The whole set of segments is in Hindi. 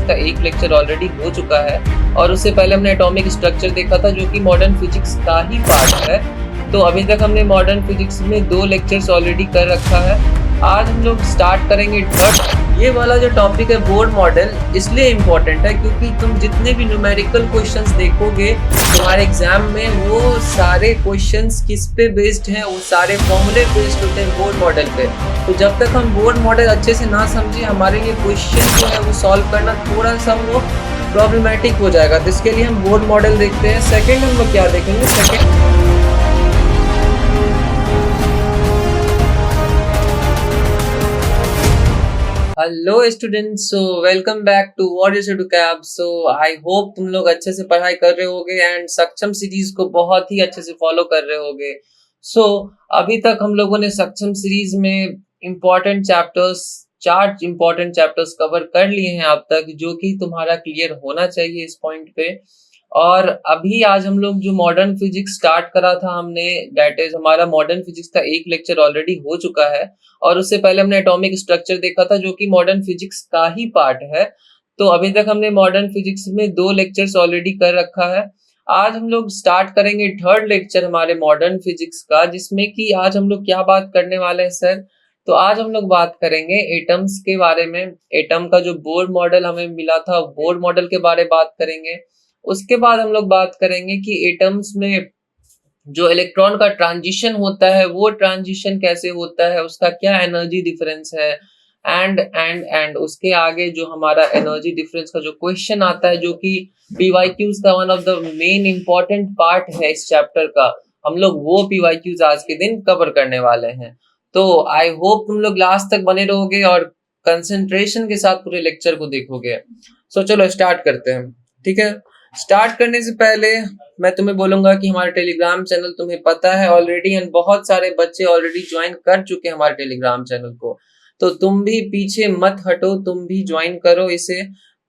का एक लेक्चर ऑलरेडी हो चुका है और उससे पहले हमने एटॉमिक स्ट्रक्चर देखा था जो कि मॉडर्न फिजिक्स का ही पार्ट है। तो अभी तक हमने मॉडर्न फिजिक्स में 2 लेक्चर्स ऑलरेडी कर रखा है। आज हम लोग स्टार्ट करेंगे थर्ड। ये वाला जो टॉपिक है बोर्ड मॉडल इसलिए इम्पोर्टेंट है क्योंकि तुम जितने भी न्यूमेरिकल क्वेश्चंस देखोगे तुम्हारे एग्जाम में वो सारे क्वेश्चंस किस पे बेस्ड हैं, वो सारे फॉर्मूले बेस्ड होते हैं बोर्ड मॉडल पे। तो जब तक हम बोर्ड मॉडल अच्छे से ना समझे हमारे लिए क्वेश्चन जो है वो सॉल्व करना थोड़ा सा वो प्रॉब्लमेटिक हो जाएगा। तो इसके लिए हम बोर्ड मॉडल देखते हैं। सेकेंड हम लोग क्या देखेंगे, second hello students, so welcome back to what is to cab. So I hope तुम लोग अच्छे से पढ़ाई कर रहे होगे एंड सक्षम सीरीज को बहुत ही अच्छे से फॉलो कर रहे होगे। सो अभी तक हम लोगों ने सक्षम सीरीज में important chapters 4 important chapters cover कर लिए हैं अब तक, जो कि तुम्हारा क्लियर होना चाहिए इस पॉइंट पे। और अभी आज हम लोग जो मॉडर्न फिजिक्स स्टार्ट करा था हमने, दैट इज हमारा मॉडर्न फिजिक्स का एक लेक्चर ऑलरेडी हो चुका है और उससे पहले हमने एटॉमिक स्ट्रक्चर देखा था जो कि मॉडर्न फिजिक्स का ही पार्ट है। तो अभी तक हमने मॉडर्न फिजिक्स में 2 लेक्चर्स ऑलरेडी कर रखा है। आज हम लोग स्टार्ट करेंगे थर्ड लेक्चर हमारे मॉडर्न फिजिक्स का, जिसमें कि आज हम लोग क्या बात करने वाले हैं सर। तो आज हम लोग बात करेंगे एटम्स के बारे में। एटम का जो बोर्ड मॉडल हमें मिला था बोर्ड मॉडल के बारे में बात करेंगे। उसके बाद हम लोग बात करेंगे कि एटम्स में जो इलेक्ट्रॉन का ट्रांजिशन होता है वो ट्रांजिशन कैसे होता है, उसका क्या एनर्जी डिफरेंस है। एंड उसके आगे जो हमारा एनर्जी डिफरेंस का जो क्वेश्चन आता है, जो कि पीवाईक्यूज का one of the main important part है इस चैप्टर का, हम लोग वो पीवाईक्यूज आज के दिन कवर करने वाले हैं। तो आई होप तुम लोग लास्ट तक बने रहोगे और कंसंट्रेशन के साथ पूरे लेक्चर को देखोगे। सो चलो स्टार्ट करते हैं, ठीक है। स्टार्ट करने से पहले मैं तुम्हें बोलूंगा कि हमारा टेलीग्राम चैनल तुम्हें पता है ऑलरेडी एंड बहुत सारे बच्चे ऑलरेडी ज्वाइन कर चुके हैं हमारे टेलीग्राम चैनल को। तो तुम भी पीछे मत हटो, तुम भी ज्वाइन करो इसे।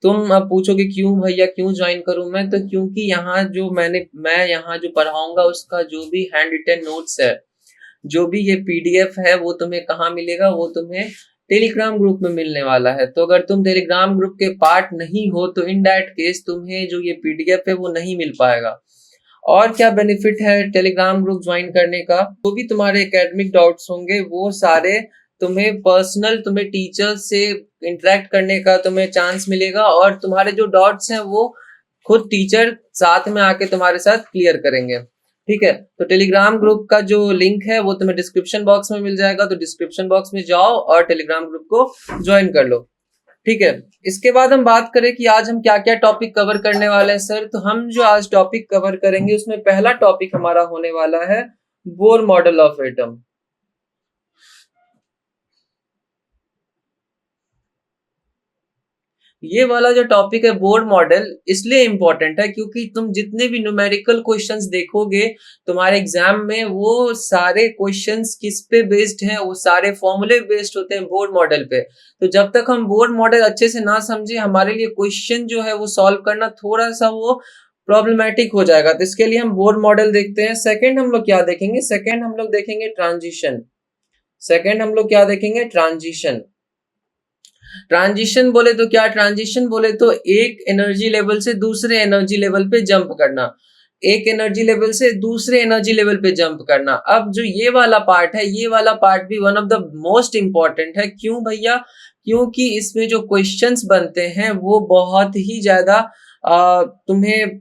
तुम अब पूछोगे क्यों भैया क्यों ज्वाइन करूं मैं, तो क्योंकि यहाँ जो मैं यहाँ जो पढ़ाऊंगा उसका जो भी हैंड रिटन नोट्स है, जो भी ये पीडीएफ है, वो तुम्हें कहाँ मिलेगा, वो तुम्हें टेलीग्राम ग्रुप में मिलने वाला है। तो अगर तुम टेलीग्राम ग्रुप के पार्ट नहीं हो तो इन दैट केस तुम्हें जो ये पीडीएफ है वो नहीं मिल पाएगा। और क्या बेनिफिट है टेलीग्राम ग्रुप ज्वाइन करने का, जो भी तुम्हारे एकेडमिक डाउट्स होंगे वो सारे तुम्हें पर्सनल, तुम्हें टीचर से इंटरेक्ट करने का तुम्हें चांस मिलेगा और तुम्हारे जो डाउट्स हैं वो खुद टीचर साथ में आके तुम्हारे साथ क्लियर करेंगे, ठीक है। तो टेलीग्राम ग्रुप का जो लिंक है वो तुम्हें डिस्क्रिप्शन बॉक्स में मिल जाएगा, तो डिस्क्रिप्शन बॉक्स में जाओ और टेलीग्राम ग्रुप को ज्वाइन कर लो, ठीक है। इसके बाद हम बात करें कि आज हम क्या क्या टॉपिक कवर करने वाले हैं सर। तो हम जो आज टॉपिक कवर करेंगे उसमें पहला टॉपिक हमारा होने वाला है बोर मॉडल ऑफ एटम। ये वाला जो टॉपिक है बोर्ड मॉडल इसलिए इम्पोर्टेंट है क्योंकि तुम जितने भी न्यूमेरिकल क्वेश्चंस देखोगे तुम्हारे एग्जाम में वो सारे क्वेश्चंस किस पे बेस्ड हैं, वो सारे फॉर्मूले बेस्ड होते हैं बोर्ड मॉडल पे। तो जब तक हम बोर्ड मॉडल अच्छे से ना समझे हमारे लिए क्वेश्चन जो है वो सॉल्व करना थोड़ा सा वो प्रॉब्लमेटिक हो जाएगा। तो इसके लिए हम बोर्ड मॉडल देखते हैं। सेकेंड हम लोग क्या देखेंगे, सेकेंड हम लोग देखेंगे ट्रांजिशन। सेकेंड हम लोग क्या देखेंगे, ट्रांजिशन। ट्रांजिशन बोले तो क्या, ट्रांजिशन बोले तो एक एनर्जी लेवल से दूसरे एनर्जी लेवल पे जंप करना, एक एनर्जी लेवल से दूसरे एनर्जी लेवल पे जंप करना। अब जो ये वाला पार्ट है, ये वाला पार्ट भी one of the most important है। क्यों भैया, क्योंकि इसमें जो क्वेश्चंस बनते हैं वो बहुत ही ज्यादा तुम्हें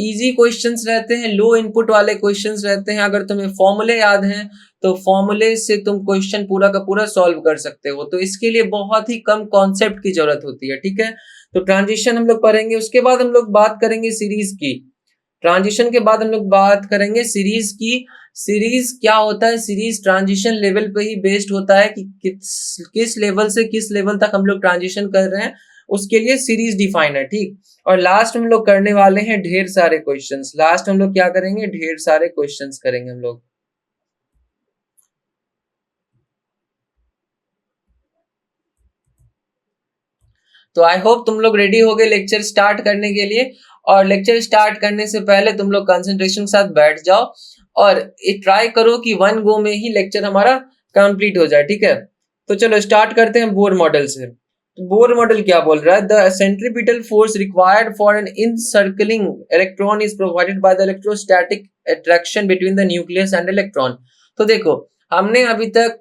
इजी क्वेश्चंस रहते हैं, लो इनपुट वाले क्वेश्चंस रहते हैं। अगर तुम्हें फॉर्मूले याद हैं तो फॉर्मूले से तुम क्वेश्चन पूरा का पूरा सॉल्व कर सकते हो। तो इसके लिए बहुत ही कम कॉन्सेप्ट की जरूरत होती है, ठीक है। तो ट्रांजिशन हम लोग पढ़ेंगे। उसके बाद हम लोग बात करेंगे सीरीज की। ट्रांजिशन के बाद हम लोग बात करेंगे सीरीज की। सीरीज क्या होता है, सीरीज ट्रांजिशन लेवल पे ही बेस्ड होता है कि किस लेवल से किस लेवल तक हम लोग ट्रांजिशन कर रहे हैं, उसके लिए सीरीज डिफाइन है, ठीक। और लास्ट हम लोग करने वाले हैं ढेर सारे क्वेश्चंस। लास्ट हम लोग क्या करेंगे, ढेर सारे क्वेश्चंस करेंगे हम लोग। तो आई होप तुम लोग रेडी हो गए लेक्चर स्टार्ट करने के लिए। और लेक्चर स्टार्ट करने से पहले तुम लोग कंसंट्रेशन के साथ बैठ जाओ और ट्राई करो कि वन गो में ही लेक्चर हमारा कंप्लीट हो जाए, ठीक है। तो चलो स्टार्ट करते हैं बोर्ड मॉडल से। तो बोर मॉडल क्या बोल रहा है, the centripetal force required for an encircling electron is provided by the electrostatic attraction between the nucleus and electron. तो देखो, हमने अभी तक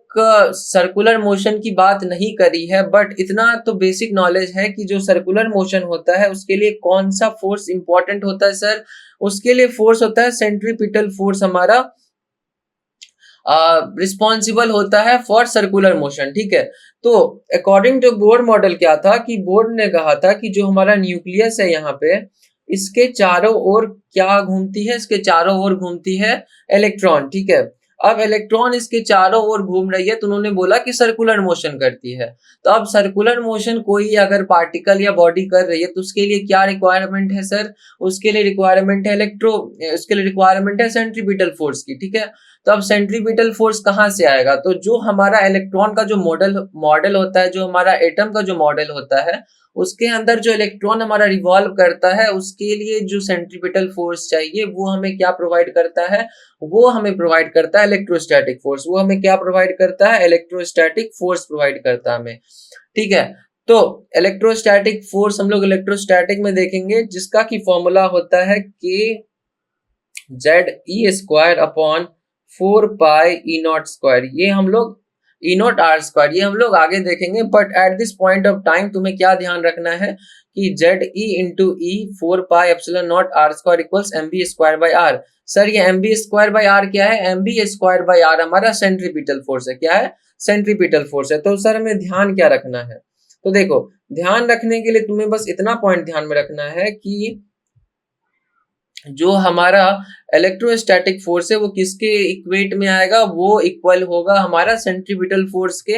सर्कुलर मोशन की बात नहीं करी है, बट इतना तो बेसिक नॉलेज है कि जो सर्कुलर मोशन होता है उसके लिए कौन सा फोर्स इंपॉर्टेंट होता है सर, उसके लिए फोर्स होता है सेंट्रीपिटल फोर्स, हमारा रिस्पॉन्सिबल होता है फॉर सर्कुलर मोशन। ठीक है, तो अकॉर्डिंग टू बोर्ड मॉडल क्या था कि बोर्ड ने कहा था कि जो हमारा न्यूक्लियस है यहाँ पे, इसके चारों ओर क्या घूमती है, इसके चारों ओर घूमती है इलेक्ट्रॉन। ठीक है, अब इलेक्ट्रॉन इसके चारों ओर घूम रही है, तो उन्होंने बोला कि सर्कुलर मोशन करती है। तो अब सर्कुलर मोशन कोई अगर पार्टिकल या बॉडी कर रही है तो उसके लिए क्या रिक्वायरमेंट है सर, उसके लिए रिक्वायरमेंट है उसके लिए रिक्वायरमेंट है सेंट्रीपिटल फोर्स की। ठीक है, तो अब सेंट्रीपिटल फोर्स कहाँ से आएगा, तो जो हमारा इलेक्ट्रॉन का जो मॉडल होता है, जो हमारा एटम का जो मॉडल होता है, उसके अंदर जो इलेक्ट्रॉन हमारा रिवॉल्व करता है, उसके लिए जो सेंट्रीपिटल फोर्स चाहिए वो हमें क्या प्रोवाइड करता है, वो हमें प्रोवाइड करता है इलेक्ट्रोस्टैटिक फोर्स। वो हमें क्या प्रोवाइड करता है, इलेक्ट्रोस्टैटिक फोर्स प्रोवाइड करता है हमें। ठीक है, तो इलेक्ट्रोस्टैटिक फोर्स हम लोग इलेक्ट्रोस्टैटिक में देखेंगे, जिसका की फॉर्मूला होता है k Z e square upon 4 pi E not square. ये हम लोग ई नॉट आर स्क्वायर, ये हम लोग आगे देखेंगे, but at this point of time तुम्हें क्या ध्यान रखना है कि Z E into E 4 pi epsilon naught R square equals M V square by R. Sir ये M V square by R क्या है, M V square by R हमारा सेंट्रीपिटल फोर्स है। क्या है, सेंट्रीपिटल फोर्स है। तो सर हमें ध्यान क्या रखना है, तो देखो, ध्यान रखने के लिए तुम्हें बस इतना पॉइंट ध्यान में रखना है कि जो हमारा इलेक्ट्रोस्टैटिक फोर्स है वो किसके इक्वेट में आएगा, वो इक्वल होगा हमारा सेंट्रीपिटल फोर्स के।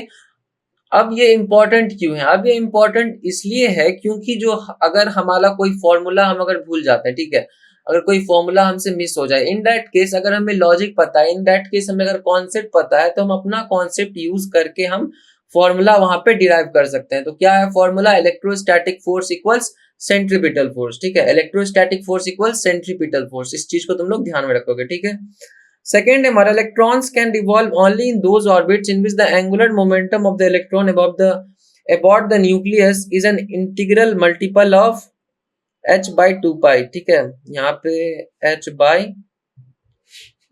अब ये इंपॉर्टेंट क्यों है, अब ये इंपॉर्टेंट इसलिए है क्योंकि जो अगर हमारा कोई फॉर्मूला हम अगर भूल जाते हैं, ठीक है, अगर कोई फॉर्मूला हमसे मिस हो जाए, इन दैट केस अगर हमें लॉजिक पता है, इन दैट केस हमें अगर कॉन्सेप्ट पता है, तो हम अपना कॉन्सेप्ट यूज करके हम फॉर्मूला वहां पे डिराइव कर सकते हैं। तो क्या है formula, electrostatic force equals centripetal force. ठीक है, electrostatic force equals centripetal force, इस चीज को तुम लोग ध्यान में रखोगे। ठीक है, सेकेंड हमारा electrons can revolve only in those orbits in which the angular momentum of the electron about the nucleus is an integral multiple of h by 2 पाई। ठीक है, यहाँ पे h बाई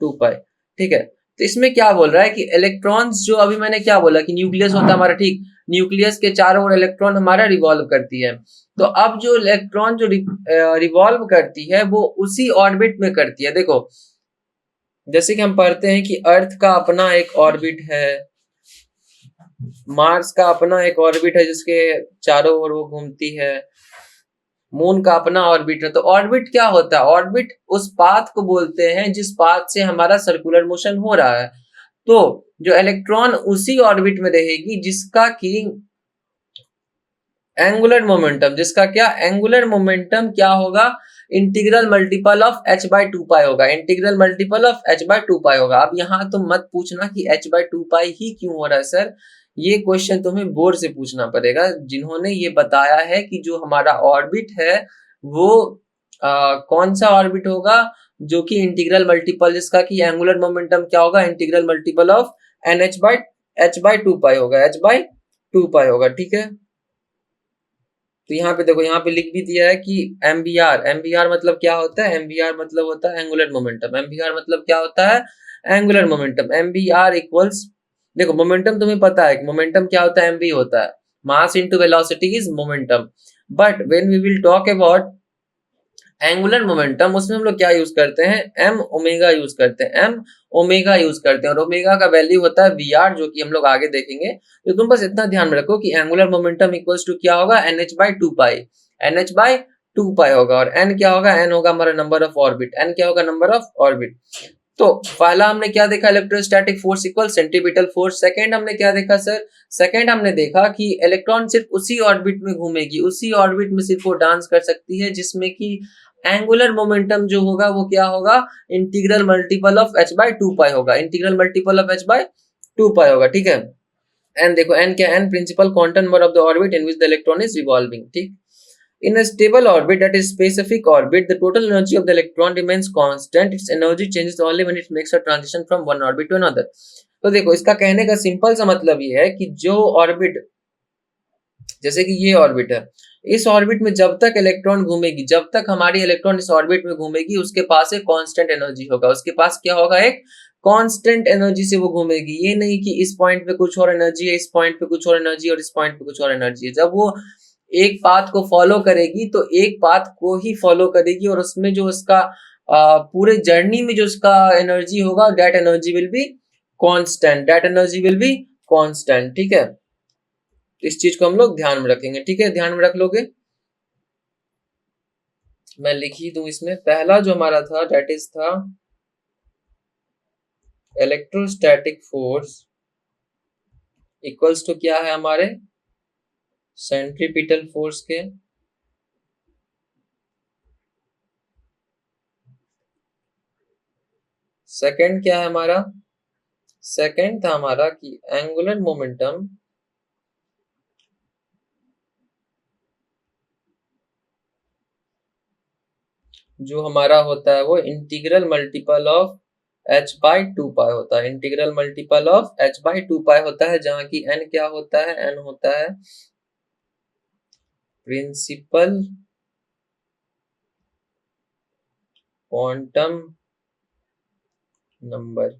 2 पाई। ठीक है, तो इसमें क्या बोल रहा है कि इलेक्ट्रॉन्स जो अभी मैंने क्या बोला कि न्यूक्लियस होता है हमारा, ठीक, न्यूक्लियस के चारों ओर इलेक्ट्रॉन हमारा रिवॉल्व करती है। तो अब जो इलेक्ट्रॉन जो रिवॉल्व करती है वो उसी ऑर्बिट में करती है। देखो, जैसे कि हम पढ़ते हैं कि अर्थ का अपना एक ऑर्बिट है, मार्स का अपना एक ऑर्बिट है जिसके चारों ओर वो घूमती है, मून का अपना ऑर्बिट है। तो ऑर्बिट क्या होता है, ऑर्बिट उस पाथ को बोलते हैं जिस पाथ से हमारा सर्कुलर मोशन हो रहा है। तो जो इलेक्ट्रॉन उसी ऑर्बिट में रहेगी जिसका की एंगुलर मोमेंटम, जिसका क्या एंगुलर मोमेंटम क्या होगा, integral multiple of h by 2 pi होगा, integral multiple of h by 2 pi होगा। अब यहाँ तुम मत पूछना कि h बाई 2 पाई ही क्यों हो रहा है सर, ये क्वेश्चन तुम्हें बोर्ड से पूछना पड़ेगा, जिन्होंने ये बताया है कि जो हमारा ऑर्बिट है वो कौन सा ऑर्बिट होगा, जो कि इंटीग्रल मल्टीपल, जिसका कि एंगुलर मोमेंटम क्या होगा, integral multiple of n h by 2 pi होगा, h बाई 2 पाई होगा। ठीक है, तो यहाँ पे देखो, यहाँ पे लिख भी दिया है कि एमबीआर मतलब क्या होता है, एमबीआर मतलब होता है एंगुलर मोमेंटम। एमबीआर मतलब क्या होता है, एंगुलर मोमेंटम। एमबीआर इक्वल्स, देखो मोमेंटम तुम्हें पता है, मोमेंटम क्या होता है, एमबी होता है, mass into velocity is momentum. But when we will talk about angular momentum, उसमें हम लोग क्या यूज करते हैं, एम ओमेगा यूज करते हैं, एम ओमेगा यूज करते हैं, और ओमेगा का वैल्यू होता है वी आर, जो कि हम लोग आगे देखेंगे। तो तुम बस इतना ध्यान में रखो कि एंगुलर मोमेंटम इक्वल्स टू क्या होगा, n H by 2 pi, n H by 2 pi होगा। और एन क्या होगा, एन होगा हमारा नंबर ऑफ ऑर्बिट, एन क्या होगा, नंबर ऑफ ऑर्बिट। तो पहला हमने क्या देखा, electrostatic force equal centripetal force. Second हमने क्या देखा सर, सेकंड हमने देखा कि इलेक्ट्रॉन सिर्फ उसी ऑर्बिट में घूमेगी, उसी ऑर्बिट में सिर्फ वो डांस कर सकती है जिसमें कि एंगुलर मोमेंटम जो होगा वो क्या होगा, integral multiple of h by 2 pi होगा, integral multiple of h by 2 pi होगा। ठीक है, एन देखो, एन क्या, n principal quantum number of the orbit in which the electron is revolving. ठीक, in a stable orbit, that is specific orbit, the total energy of the electron remains constant. Its energy changes only when it makes a transition from one orbit to another. तो देखो, इसका कहने का सिंपल सा मतलब ये है कि जो ऑर्बिट जैसे कि ये ऑर्बिट है, इस ऑर्बिट में जब तक इलेक्ट्रॉन घूमेगी, जब तक हमारी इलेक्ट्रॉन इस ऑर्बिट में घूमेगी, उसके पास एक कांस्टेंट एनर्जी होगा, उसके पास क्या होगा, एक कांस्टेंट एनर्जी से वो घूमेगी। ये नहीं कि इस पॉइंट पे कुछ और एनर्जी है, इस पॉइंट पे कुछ और एनर्जी है और इस पॉइंट पे कुछ और एनर्जी है। जब वो एक पाथ को फॉलो करेगी तो एक पाथ को ही फॉलो करेगी और उसमें जो उसका पूरे जर्नी में जो उसका एनर्जी होगा, that energy will be constant, that energy will be constant. ठीक है, इस चीज को हम लोग ध्यान में रखेंगे। ठीक है, ध्यान में रख लोगे। मैं लिख ही दूं इसमें। पहला जो हमारा था दैट इज था इलेक्ट्रोस्टैटिक फोर्स इक्वल्स टू क्या है हमारे सेंट्रीपिटल फोर्स के। सेकंड क्या है हमारा, सेकंड था हमारा कि एंगुलर मोमेंटम जो हमारा होता है वो integral multiple of h by two pi होता है। Integral multiple of h by two pi होता है, जहां की n क्या होता है, n होता है प्रिंसिपल क्वांटम नंबर।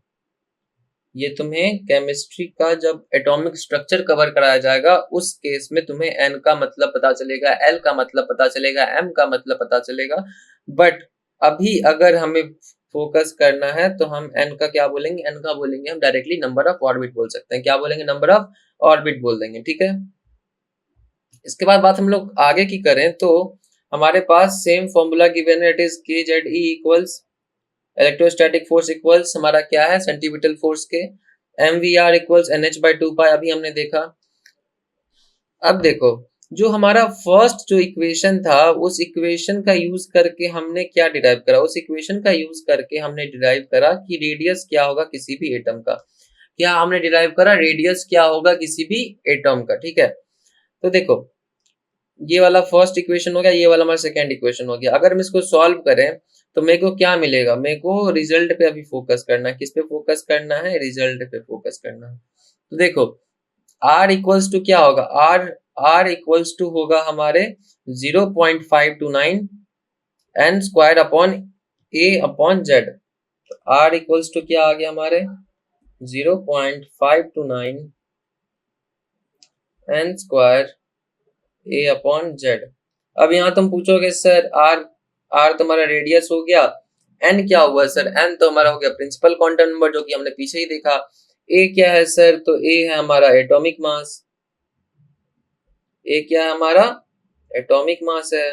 ये तुम्हें केमिस्ट्री का जब एटॉमिक स्ट्रक्चर कवर कराया जाएगा उस केस में तुम्हें n का मतलब पता चलेगा, l का मतलब पता चलेगा, m का मतलब पता चलेगा। बट अभी अगर हमें फोकस करना है तो हम n का क्या बोलेंगे, n का बोलेंगे हम डायरेक्टली नंबर ऑफ ऑर्बिट बोल सकते हैं। क्या बोलेंगे, नंबर ऑफ ऑर्बिट बोल देंगे। ठीक है, इसके बाद बात हम लोग आगे की करें तो हमारे पास सेम फॉर्मूला गिवन है, इट इज के Z E equals electrostatic force equals हमारा क्या है सेंटीमीटर फोर्स के M V R equals N H by two pi, अभी हमने देखा। अब देखो, जो हमारा फर्स्ट जो इक्वेशन था उस इक्वेशन का यूज करके हमने क्या डिराइव करा, उस इक्वेशन का यूज करके हमने डिराइव करा कि रेडियस क्या होगा किसी भी एटम का। क्या हमने डिराइव करा, रेडियस क्या होगा किसी भी एटम का। ठीक है, तो देखो ये वाला फर्स्ट इक्वेशन हो गया, ये वाला हमारा सेकंड इक्वेशन हो गया। अगर हम इसको सॉल्व करें तो मेरे को क्या मिलेगा, मेरे को रिजल्ट पे अभी फोकस करना है। किस पे फोकस करना है, रिजल्ट पे फोकस करना है। तो देखो r इक्वल्स टू क्या होगा, r इक्वल्स टू होगा हमारे 0.529 n square upon a upon z। r equals to क्या आ गया हमारे 0.529 n square a upon z. अब यहाँ तुम पूछोगे सर आर तुम्हारा रेडियस हो गया, एन क्या हुआ सर, एन तो हमारा हो गया प्रिंसिपल क्वांटम नंबर जो कि हमने पीछे ही देखा। ए क्या है सर, तो ए है हमारा एटॉमिक मास, ए क्या है हमारा एटॉमिक मास है।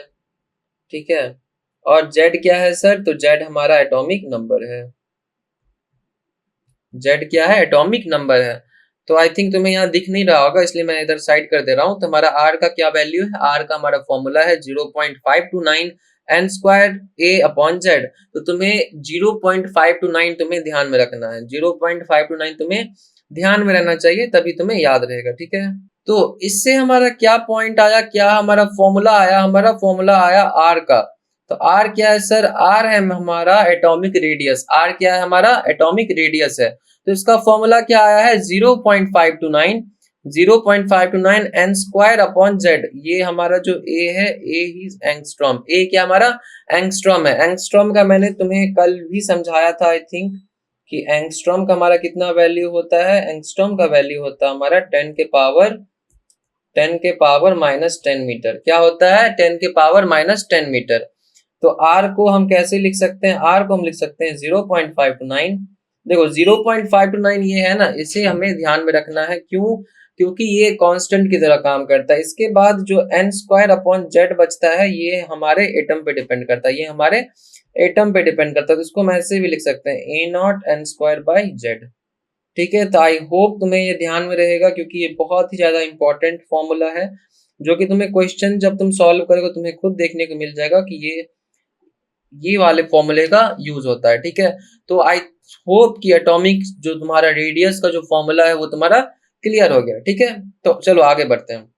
ठीक है, और जेड क्या है सर, तो जेड हमारा एटॉमिक नंबर है। जेड क्या है, एटॉमिक नंबर है। तो आई थिंक तुम्हें यहाँ दिख नहीं रहा होगा इसलिए मैं इधर साइड कर दे रहा हूँ। तो हमारा आर का क्या वैल्यू है, आर का हमारा फॉर्मूला है 0.529 एन स्क्वायर ए अपॉन जेड। तो तुम्हें 0.529 तुम्हें ध्यान में रखना है, 0.529 तुम्हें ध्यान में रहना चाहिए, तभी तुम्हें याद रहेगा। ठीक है, तो इससे हमारा क्या पॉइंट आया, क्या हमारा फॉर्मूला आया, हमारा फॉर्मूला आया आर का। तो आर क्या है सर, आर है हमारा एटॉमिक रेडियस, आर क्या है हमारा एटॉमिक रेडियस है। तो इसका फॉर्मूला क्या आया है 0.529 एन स्क्वायर अपॉन जेड। ये हमारा जो ए है, ए ही एंगस्ट्रॉम, ए क्या हमारा एंगस्ट्रॉम है। एंगस्ट्रॉम का मैंने तुम्हें कल भी समझाया था आई थिंक कि एंगस्ट्रॉम का हमारा कितना वैल्यू होता है, एंगस्ट्रॉम का वैल्यू होता है हमारा 10 के पावर माइनस 10 मीटर। क्या होता है, 10 के पावर माइनस 10 मीटर। तो r को हम कैसे लिख सकते हैं, r को हम लिख सकते हैं 0.529। देखो 0.529 ये है ना, इसे हमें ध्यान में रखना है। क्यों, क्योंकि ये कांस्टेंट की तरह काम करता है। इसके बाद जो एन स्क्वायर अपॉन जेड बचता है ये हमारे एटम पे डिपेंड करता है, ये हमारे एटम पे डिपेंड करता है। तो इसको हम ऐसे भी लिख सकते हैं A naught N square by Z. ठीक है, तो आई होप तुम्हें ये ध्यान में रहेगा क्योंकि ये बहुत ही ज्यादा इंपॉर्टेंट फॉर्मूला है जो कि तुम्हें क्वेश्चन जब तुम सॉल्व करोगे तुम्हें खुद देखने को मिल जाएगा कि ये वाले फॉर्मूले का यूज होता है। ठीक है, तो आई होप कि एटॉमिक जो तुम्हारा रेडियस का जो फॉर्मूला है वो तुम्हारा क्लियर हो गया। ठीक है, तो चलो आगे बढ़ते हैं।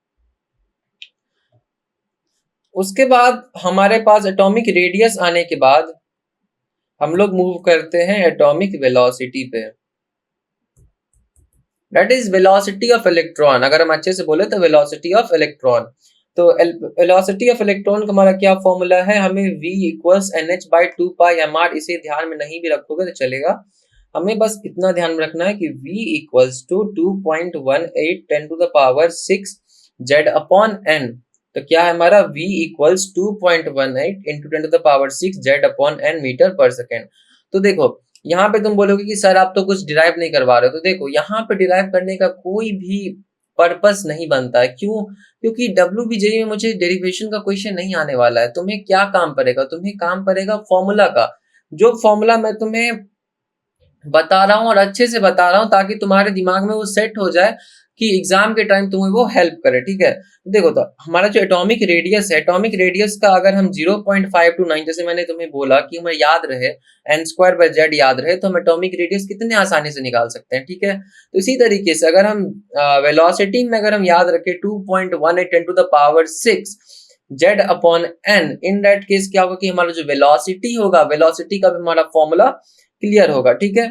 उसके बाद हमारे पास एटॉमिक रेडियस आने के बाद हम लोग मूव करते हैं एटॉमिक वेलोसिटी पे। That is velocity of electron. अगर हम अच्छे से बोले तो वेलोसिटी ऑफ इलेक्ट्रॉन। तो वेलोसिटी ऑफ इलेक्ट्रॉन का हमारा क्या फॉर्मूला है, हमें v equals N H by two pi m r, इसे ध्यान में नहीं भी रखोगे तो चलेगा, हमें बस इतना ध्यान में रखना है कि v equals to 2.18 10 to the power 6 z upon n। तो क्या है हमारा v equals 2.18 into 10 to the power 6 z upon n metre पर सेकेंड। तो देखो यहाँ पे तुम बोलोगे कि सर आप तो कुछ डिराइव नहीं करवा रहे हो, तो देखो यहाँ पे डिराइव करने का कोई भी पर्पस नहीं बनता है। क्यों? क्योंकि WBJE में मुझे डेरिवेशन का क्वेश्चन नहीं आने वाला है। तुम्हें क्या काम पड़ेगा, तुम्हें काम पड़ेगा फॉर्मूला का, जो फॉर्मूला मैं तुम्हें बता रहा हूँ और अच्छे से बता रहा हूँ ताकि तुम्हारे दिमाग में वो सेट हो जाए कि एग्जाम के टाइम तुम्हें वो हेल्प करे। ठीक है, तो देखो तो हमारा जो एटॉमिक रेडियस है, एटॉमिक रेडियस का अगर हम 0.529, जैसे मैंने तुम्हें बोला कि हमें याद रहे एन स्क्वायर बाय जेड याद रहे, तो हम एटॉमिक रेडियस कितने आसानी से निकाल सकते हैं। ठीक है, तो इसी तरीके से अगर हम वेलोसिटी में अगर हम याद रखें 2.18 10 to the power 6 z upon n, in that case क्या होगा कि हमारा जो वेलोसिटी होगा, वेलोसिटी का भी हमारा फॉर्मूला क्लियर होगा। ठीक है,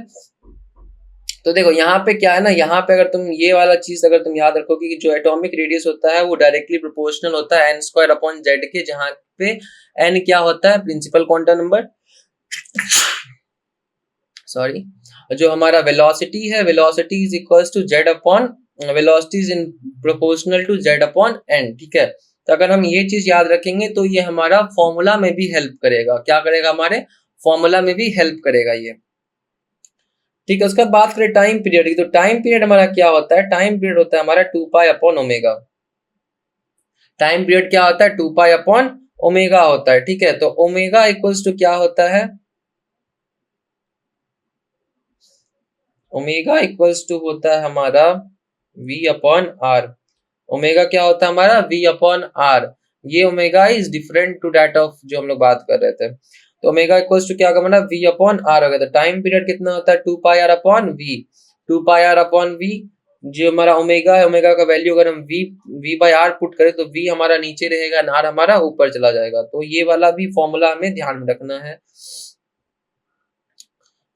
तो देखो यहाँ पे क्या है ना, यहाँ पे अगर तुम ये वाला चीज अगर तुम याद रखोगे कि जो एटॉमिक रेडियस होता है वो डायरेक्टली प्रोपोर्शनल होता है एन स्क्वायर अपॉन जेड के, जहाँ पे एन क्या होता है, प्रिंसिपल क्वांटम नंबर, सॉरी, जो हमारा वेलोसिटी है, velocity is equals to z upon, velocity is in proportional to z upon n. ठीक है, तो अगर हम ये चीज याद रखेंगे तो ये हमारा फॉर्मूला में भी हेल्प करेगा। क्या करेगा, हमारे फॉर्मूला में भी हेल्प करेगा ये। ठीक है, उसके बाद बात करें टाइम पीरियड की, तो टाइम पीरियड हमारा क्या होता है, टाइम पीरियड होता है हमारा 2 pi upon omega. Time period क्या होता है, 2 पाई अपॉन ओमेगा होता है। ठीक है, तो ओमेगा इक्वल्स टू क्या होता है, ओमेगा इक्वल्स टू होता है हमारा v अपॉन आर। ओमेगा क्या होता है हमारा, v अपॉन आर। ये omega is different to that of जो हम लोग बात कर रहे थे। तो ओमेगा इक्वल्स टू क्या होगा हमारा, v अपॉन आर हो गया। तो टाइम पीरियड कितना होता है, 2 pi R upon v, 2 pi R upon v। जो हमारा ओमेगा है, ओमेगा का वैल्यू अगर हम v बाई आर पुट करें तो v हमारा नीचे रहेगा, आर हमारा ऊपर चला जाएगा। तो ये वाला भी फॉर्मूला हमें ध्यान में रखना है।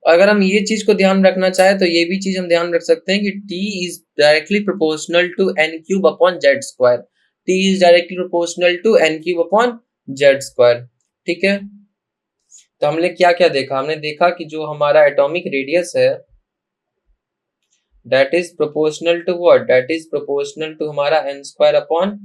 अगर हम ये चीज को ध्यान रखना चाहे तो ये भी चीज हम ध्यान रख सकते हैं कि t is directly proportional to n cube upon z square. t is directly proportional to n cube upon z square. ठीक है, तो हमने क्या क्या देखा, हमने देखा कि जो हमारा एटॉमिक रेडियस है that is proportional to what, that is proportional to हमारा n स्क्वायर अपॉन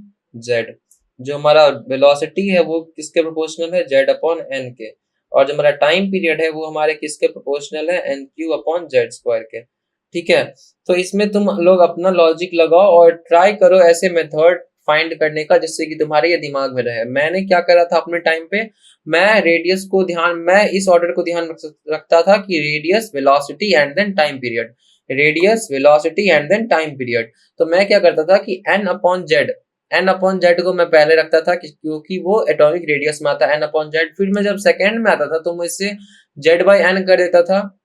z। जो हमारा वेलोसिटी है वो किसके प्रोपोर्शनल है, z अपॉन n के। और जो हमारा टाइम पीरियड है वो हमारे किसके प्रोपोर्शनल है, n cube upon z square के। ठीक है, तो इसमें तुम लोग अपना लॉजिक लगाओ और ट्राई करो ऐसे मेथड फाइंड करने का जिससे कि तुम्हारे ये दिमाग में रहे। मैंने क्या करा था अपने टाइम पे, मैं रेडियस को ध्यान, मैं इस ऑर्डर को ध्यान रखता था कि radius, velocity and then time period, radius, velocity and then time period. तो मैं क्या करता था कि n upon z, n upon z को मैं पहले रखता था क्योंकि वो एटॉमिक रेडियस में आता है एन अपॉन जेड। फिर मैं जब सेकेंड में आता था तो मैं इससे जेड बाई एन कर देता था,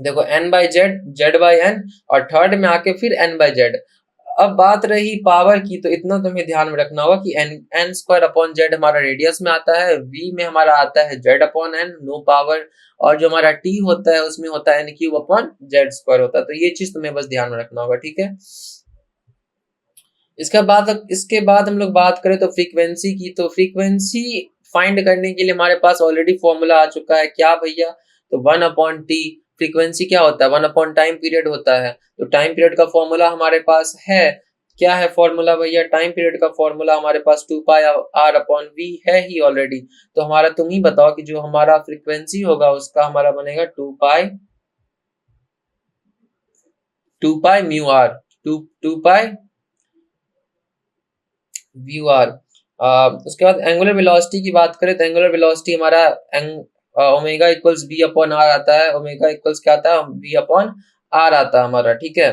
देखो n by z, z by n, और थर्ड में आके फिर एन बाई जेड। अब बात रही पावर की, तो इतना तुम्हें ध्यान में रखना होगा कि एन स्क्वायर अपॉन जेड हमारा रेडियस में आता है, वी में हमारा आता है z upon n, no power, और जो हमारा टी होता है उसमें होता है n cube upon z square होता है। तो ये चीज तुम्हें बस ध्यान में रखना होगा। ठीक है, इसके बाद हम लोग बात करें तो फ्रीक्वेंसी की, तो फ्रीक्वेंसी फाइंड करने के लिए हमारे पास ऑलरेडी फॉर्मूला आ चुका है, क्या भैया, तो 1 अपॉन टी। फ्रीक्वेंसी क्या होता है, 1 अपॉन टाइम पीरियड होता है। तो टाइम पीरियड का फॉर्मूला हमारे पास है, क्या है फॉर्मूला भैया, टाइम पीरियड का फॉर्मूला हमारे पास 2 पाई आर अपॉन वी है ही ऑलरेडी। तो हमारा तुम ही बताओ कि जो हमारा फ्रीक्वेंसी होगा उसका हमारा बनेगा 2 pi mu r, 2 pi view r. उसके बाद एंगुलर वेलोसिटी की बात करें तो एंगुलर वेलोसिटी हमारा omega equals v upon r आता है, ओमेगा इक्वल्स क्या आता है, बी अपॉन आर आता है हमारा। ठीक है,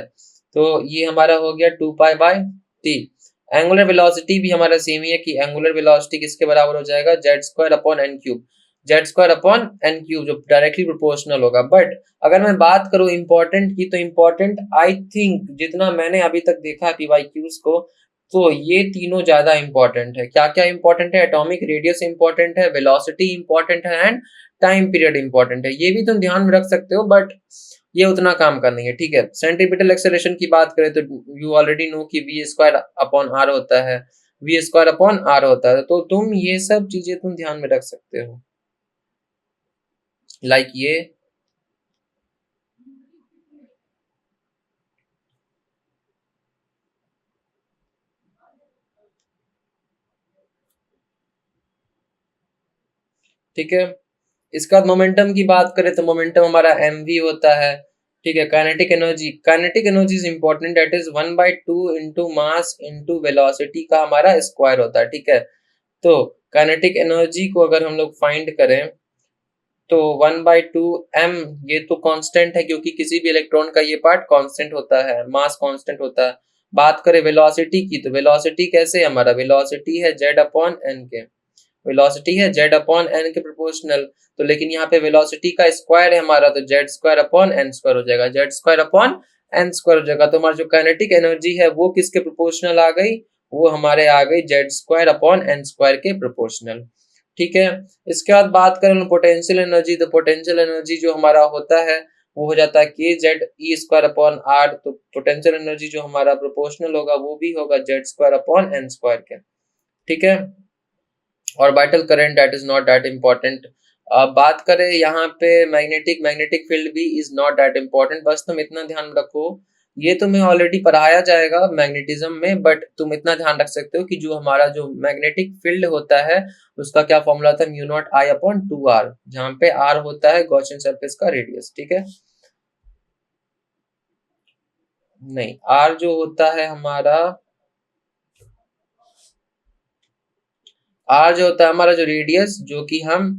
तो ये हमारा हो गया 2 pi by T. Angular velocity भी हमारा सेम ही है कि एंगुलर वेलोसिटी किसके बराबर हो जाएगा, z square upon n cube, z square upon n cube, जो डायरेक्टली प्रोपोर्शनल होगा। बट अगर मैं बात करूं इंपॉर्टेंट की, तो इंपॉर्टेंट आई थिंक जितना मैंने अभी तक देखा है पीवाईक्यूज को, तो ये तीनों ज्यादा इंपॉर्टेंट है। क्या क्या इंपॉर्टेंट है, एटॉमिक रेडियस इंपॉर्टेंट है, वेलोसिटी इंपॉर्टेंट है, एंड टाइम पीरियड इंपॉर्टेंट है। ये भी तुम ध्यान में रख सकते हो, बट ये उतना काम का नहीं है, ठीक है। सेंट्रीपिटल एक्सेलरेशन की बात करें तो यू ऑलरेडी नो कि वी स्क्वायर अपॉन आर होता है, वी स्क्वायर अपॉन आर होता है, तो तुम ये सब चीजें तुम ध्यान में रख सकते हो, लाइक ये, ठीक है। इसका बाद मोमेंटम की बात करें तो मोमेंटम हमारा mv होता है, ठीक है। Kinetic energy is important, that is 1/2 into mass into velocity का हमारा स्क्वायर होता है, ठीक है। तो काइनेटिक एनर्जी को अगर हम लोग फाइंड करें तो 1/2 m, ये तो कांस्टेंट है क्योंकि किसी भी इलेक्ट्रॉन का ये पार्ट कांस्टेंट होता है, मास कांस्टेंट होता है। बात करें वेलोसिटी की, तो वेलोसिटी कैसे, हमारा वेलोसिटी है z अपॉन n के, वेलोसिटी है z अपॉन n के प्रोपोर्शनल, तो लेकिन यहाँ पे वेलोसिटी का स्क्वायर है हमारा, तो z square upon n square हो जाएगा, z square upon n square हो जाएगा। तो हमारा जो काइनेटिक एनर्जी है वो किसके प्रोपोर्शनल आ गई, वो हमारे आ गई z square upon n square के प्रोपोर्शनल, ठीक है। इसके बाद बात करें पोटेंशियल एनर्जी, तो पोटेंशियल एनर्जी जो हमारा होता है वो हो जाता है k Z e square upon r, तो पोटेंशियल एनर्जी जो हमारा प्रोपोर्शनल होगा वो भी होगा z square upon n square के, ठीक है। और vital current that is not that important. अब बात करें यहाँ पे मैग्नेटिक फील्ड भी इज नॉट दैट इम्पोर्टेंट, बस तुम इतना ध्यान रखो, ये तुम्हें ऑलरेडी पढ़ाया जाएगा मैग्नेटिज्म में, बट तुम इतना ध्यान रख सकते हो कि जो हमारा जो मैग्नेटिक फील्ड होता है उसका क्या फॉर्मूला था, mu not I upon 2r, जहां पे r होता है गॉसियन सरफेस का रेडियस, ठीक है। नहीं, r जो होता है हमारा, r जो होता है हमारा जो रेडियस, जो कि हम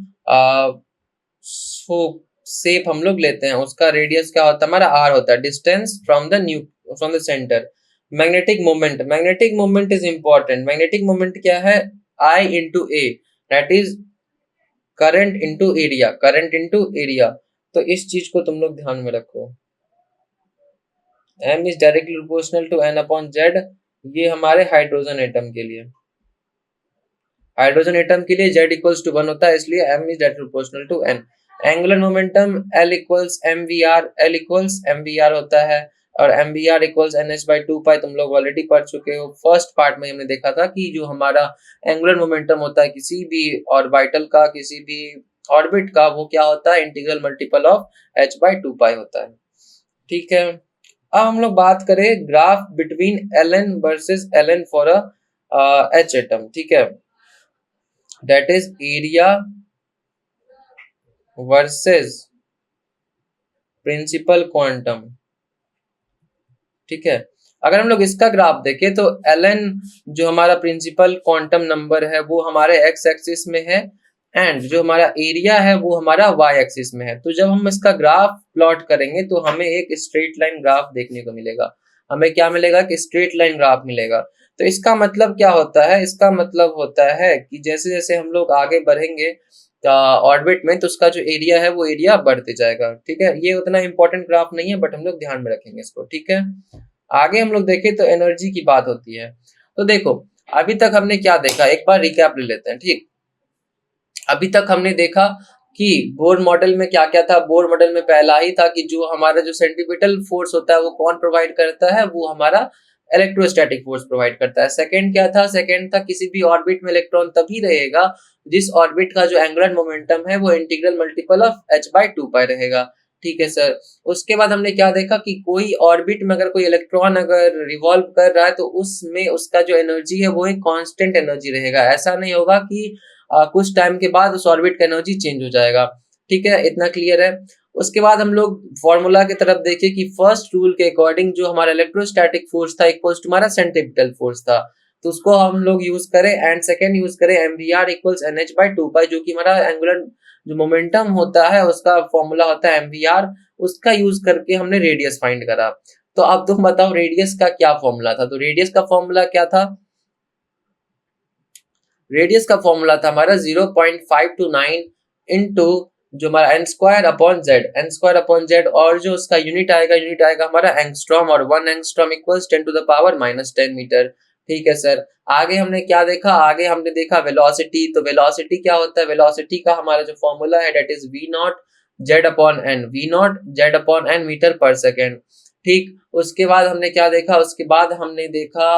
शेप हम लोग लेते हैं, उसका रेडियस क्या होता है हमारा, r होता है, distance from the centre. Magnetic moment is important, magnetic moment क्या है, I into A, that is current into area, तो इस चीज को तुम लोग ध्यान में रखो। m is directly proportional to n upon z, ये हमारे हाइड्रोजन एटम के लिए, हाइड्रोजन एटम के लिए z इक्वल्स टू 1 होता है, इसलिए m is directly proportional to n। Angular momentum L equals mvr, L equals mvr होता है, और mvr equals nh by 2 pi, तुम लोग ऑलरेडी पढ़ चुके हो। फर्स्ट पार्ट में हमने देखा था कि जो हमारा एंगुलर मोमेंटम होता है किसी भी ऑर्बिटल का, किसी भी ऑर्बिट का, वो क्या होता है, integral multiple of h by 2 pi होता है, ठीक है। अब हम लोग बात करें graph between Ln versus Ln for a H atom, ठीक है, that is area versus principal quantum, ठीक है। अगर हम लोग इसका ग्राफ देखें तो Ln जो हमारा प्रिंसिपल क्वांटम नंबर है वो हमारे x एक्सिस में है, एंड जो हमारा एरिया है वो हमारा y एक्सिस में है। तो जब हम इसका ग्राफ प्लॉट करेंगे तो हमें एक स्ट्रेट लाइन ग्राफ देखने को मिलेगा, हमें क्या मिलेगा कि स्ट्रेट लाइन ग्राफ मिलेगा। तो इसका मतलब क्या होता है, इसका मतलब होता है कि जैसे जैसे हम लोग आगे बढ़ेंगे ऑर्बिट में, तो उसका जो एरिया है वो एरिया बढ़ते जाएगा, ठीक है। ये उतना इंपॉर्टेंट ग्राफ नहीं है, बट हम लोग ध्यान में रखेंगे इसको, ठीक है। आगे हम लोग देखें तो एनर्जी की बात होती है, तो देखो अभी तक हमने क्या देखा, एक बार रिकैप ले लेते हैं, ठीक। अभी तक हमने देखा कि बोर मॉडल में क्या क्या था। बोर मॉडल में पहला ही था कि जो हमारा जो सेंट्रीपिटल फोर्स होता है वो कौन प्रोवाइड करता है, वो हमारा इलेक्ट्रोस्टैटिक फोर्स प्रोवाइड करता है। सेकंड क्या था, सेकंड था किसी भी ऑर्बिट में इलेक्ट्रॉन तभी रहेगा जिस ऑर्बिट का जो एंगुलर मोमेंटम है वो integral multiple of h by 2 पाई रहेगा, ठीक है सर। उसके बाद हमने क्या देखा कि कोई ऑर्बिट में अगर कोई इलेक्ट्रॉन अगर रिवॉल्व कर रहा है तो उसमें उसका जो एनर्जी है वो एक कांस्टेंट एनर्जी रहेगा, ऐसा नहीं होगा कि कुछ टाइम के बाद उस ऑर्बिट का एनर्जी चेंज हो जाएगा, ठीक है, इतना क्लियर है। उसके बाद हम लोग फॉर्मूला की तरफ देखे कि फर्स्ट रूल के अकॉर्डिंग जो हमारा इलेक्ट्रोस्टैटिक फोर्स था इक्वल्स टू हमारा सेंट्रीपिटल फोर्स था, तो उसको हम लोग यूज करें, एंड सेकेंड यूज करें mvr इक्वल्स nh बाई 2 पाई, जो कि हमारा एंगुलर जो मोमेंटम होता है उसका फॉर्मूला होता है mvr, उसका यूज करके हमने रेडियस फाइंड करा। तो अब तुम बताओ रेडियस का क्या फॉर्मूला था, तो रेडियस का फॉर्मूला क्या था, रेडियस का फॉर्मूला था हमारा 0.529 इंटू जो हमारा एन स्क्वायर अपॉन जेड, और जो उसका यूनिट आएगा हमारा एंगस्ट्रॉम, और 1 angstrom equals 10 to the power -10 metre, ठीक है सर। आगे हमने क्या देखा, आगे हमने देखा वेलोसिटी, तो वेलोसिटी क्या होता है, वेलोसिटी का हमारा जो फॉर्मूला है that is v naught, z upon n, v naught z upon n metre पर सेकेंड। ठीक, उसके बाद हमने क्या देखा, उसके बाद हमने देखा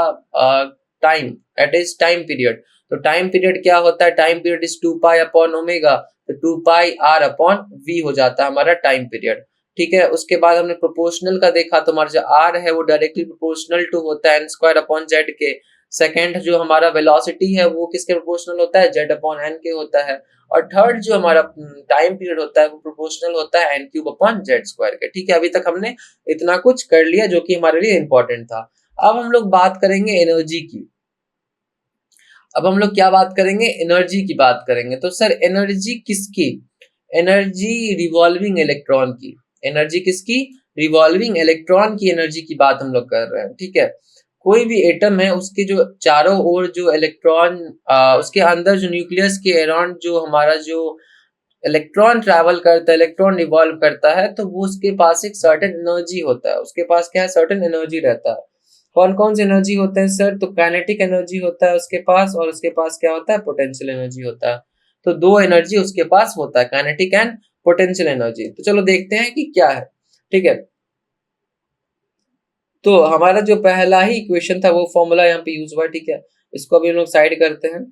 time, that is time period. तो टाइम पीरियड क्या होता है, time period is 2 pi upon omega, तो 2 पाई आर अपॉन वी हो जाता है हमारा टाइम पीरियड। ठीक है, उसके बाद हमने प्रोपोर्शनल का देखा, तो हमारा जो आर है वो डायरेक्टली प्रोपोर्शनल टू होता है एन स्क्वायर अपॉन जेड के। सेकेंड जो हमारा वेलोसिटी है वो किसके प्रोपोर्शनल होता है, जेड अपॉन एन के होता है। और थर्ड जो हमारा टाइम पीरियड होता है वो प्रोपोर्शनल होता है n cube upon z square के। ठीक है, अभी तक हमने इतना कुछ कर लिया जो कि हमारे लिए इंपॉर्टेंट था। अब हम लोग बात करेंगे एनर्जी की। अब हम लोग क्या बात करेंगे, एनर्जी की बात करेंगे। तो सर एनर्जी किसकी, एनर्जी रिवॉल्विंग इलेक्ट्रॉन की। एनर्जी किसकी, रिवॉल्विंग इलेक्ट्रॉन की एनर्जी की बात हम लोग कर रहे हैं। ठीक है, कोई भी एटम है उसके जो चारों ओर जो इलेक्ट्रॉन, उसके अंदर जो न्यूक्लियस के अराउंड जो हमारा जो इलेक्ट्रॉन ट्रैवल करता है, इलेक्ट्रॉन रिवॉल्व करता है, तो वो उसके पास एक सर्टेन एनर्जी होता है, उसके पास क्या है, सर्टेन एनर्जी रहता है। कौन कौन से एनर्जी होते हैं सर, तो काइनेटिक एनर्जी होता है उसके पास, और उसके पास क्या होता है, पोटेंशियल एनर्जी होता है। तो दो एनर्जी उसके पास होता है, काइनेटिक एंड पोटेंशियल एनर्जी। तो चलो देखते हैं कि क्या है। ठीक है, तो हमारा जो पहला ही इक्वेशन था वो फॉर्मूला यहाँ पे यूज हुआ। ठीक है, इसको अभी हम लोग साइड करते हैं।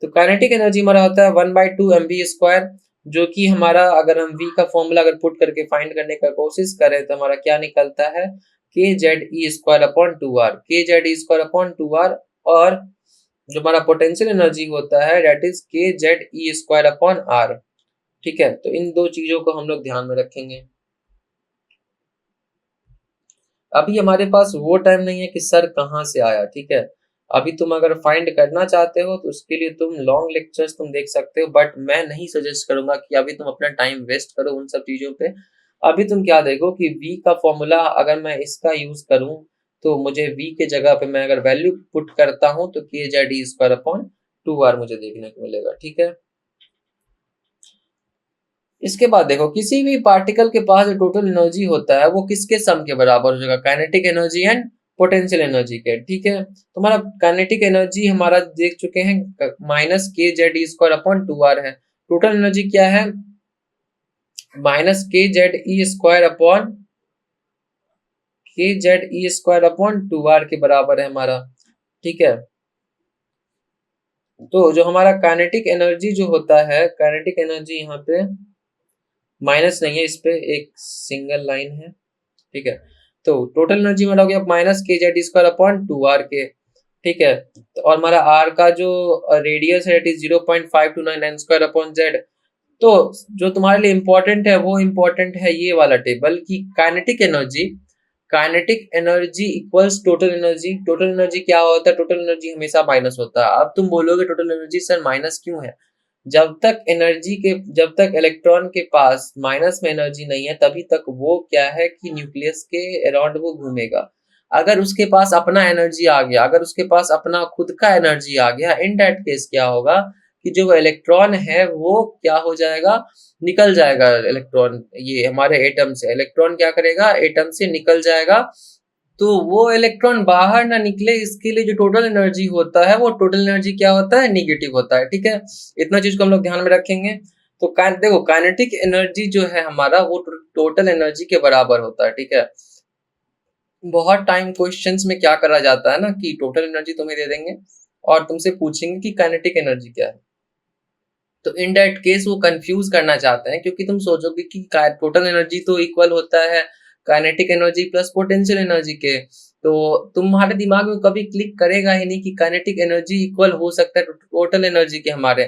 तो काइनेटिक एनर्जी हमारा होता है 1/2 mv स्क्वायर, जो कि हमारा अगर हम v का फॉर्मूला अगर पुट करके फाइंड करने का कोशिश करें तो हमारा क्या निकलता है, k Z e square upon 2r, के Z e square upon 2r। और जो हमारा पोटेंशियल एनर्जी होता है दैट इज के Z e square upon r. ठीक है, तो इन दो चीजों को हम लोग ध्यान में रखेंगे। अभी हमारे पास वो टाइम नहीं है कि सर कहाँ से आया। ठीक है, अभी तुम अगर फाइंड करना चाहते हो तो उसके लिए तुम लॉन्ग लेक्चर्स तुम देख सकते हो, बट मैं नहीं सजेस्ट करूंगा कि अभी तुम अपना टाइम वेस्ट करो उन सब चीजों पे। अभी तुम क्या देखो कि v का फॉर्मूला अगर मैं इसका यूज करूं तो मुझे v के जगह पे मैं अगर वैल्यू पुट करता हूं तो के Z e square upon 2r मुझे देखने को मिलेगा। ठीक है, इसके बाद देखो किसी भी पार्टिकल के पास जो टोटल एनर्जी होता है वो किसके सम के बराबर हो जाएगा, kinetic energy and potential energy के। ठीक है, तो हमारा काइनेटिक एनर्जी हमारा देख चुके हैं माइनस के Z e square upon 2r है। टोटल एनर्जी क्या है, माइनस के Z e square upon 2r के बराबर है हमारा। ठीक है, तो जो हमारा काइनेटिक एनर्जी जो होता है, काइनेटिक एनर्जी यहाँ पे माइनस नहीं है, इस पे एक सिंगल लाइन है। ठीक है, तो टोटल एनर्जी हमारा हो गया माइनस के जेड स्क्वायर अपॉन 2r के। ठीक है, तो और हमारा r का जो रेडियस है it is 0.529 n square upon Z. तो जो तुम्हारे लिए इंपॉर्टेंट है वो इंपॉर्टेंट है ये वाला टेबल की kinetic energy equals total energy. Total energy क्या होता है, टोटल एनर्जी हमेशा माइनस होता है। अब तुम बोलोगे टोटल एनर्जी सर माइनस क्यों है, जब तक इलेक्ट्रॉन के पास माइनस में एनर्जी नहीं है तभी तक वो क्या है कि न्यूक्लियस के अराउंड वो घूमेगा। अगर उसके पास अपना एनर्जी आ गया, अगर उसके पास अपना खुद का एनर्जी आ गया, इन दैट केस क्या होगा कि जो इलेक्ट्रॉन है वो क्या हो जाएगा, निकल जाएगा। इलेक्ट्रॉन ये हमारे एटम से, इलेक्ट्रॉन क्या करेगा, एटम से निकल जाएगा। तो वो इलेक्ट्रॉन बाहर ना निकले इसके लिए जो टोटल एनर्जी होता है वो टोटल एनर्जी क्या होता है, निगेटिव होता है। ठीक है, इतना चीज को हम लोग ध्यान में रखेंगे। तो देखो काइनेटिक एनर्जी जो है हमारा वो टोटल एनर्जी के बराबर होता है। ठीक है, बहुत टाइम क्वेश्चंस में क्या करा जाता है ना कि टोटल एनर्जी तुम्हें दे देंगे और तुमसे पूछेंगे कि काइनेटिक एनर्जी क्या है। तो इन दैट केस वो कंफ्यूज करना चाहते हैं, क्योंकि तुम सोचोगे कि टोटल एनर्जी तो इक्वल होता है kinetic energy plus potential energy के। तो तुम्हारे दिमाग में कभी क्लिक करेगा ही नहीं कि काइनेटिक एनर्जी इक्वल हो सकता है टोटल एनर्जी के हमारे।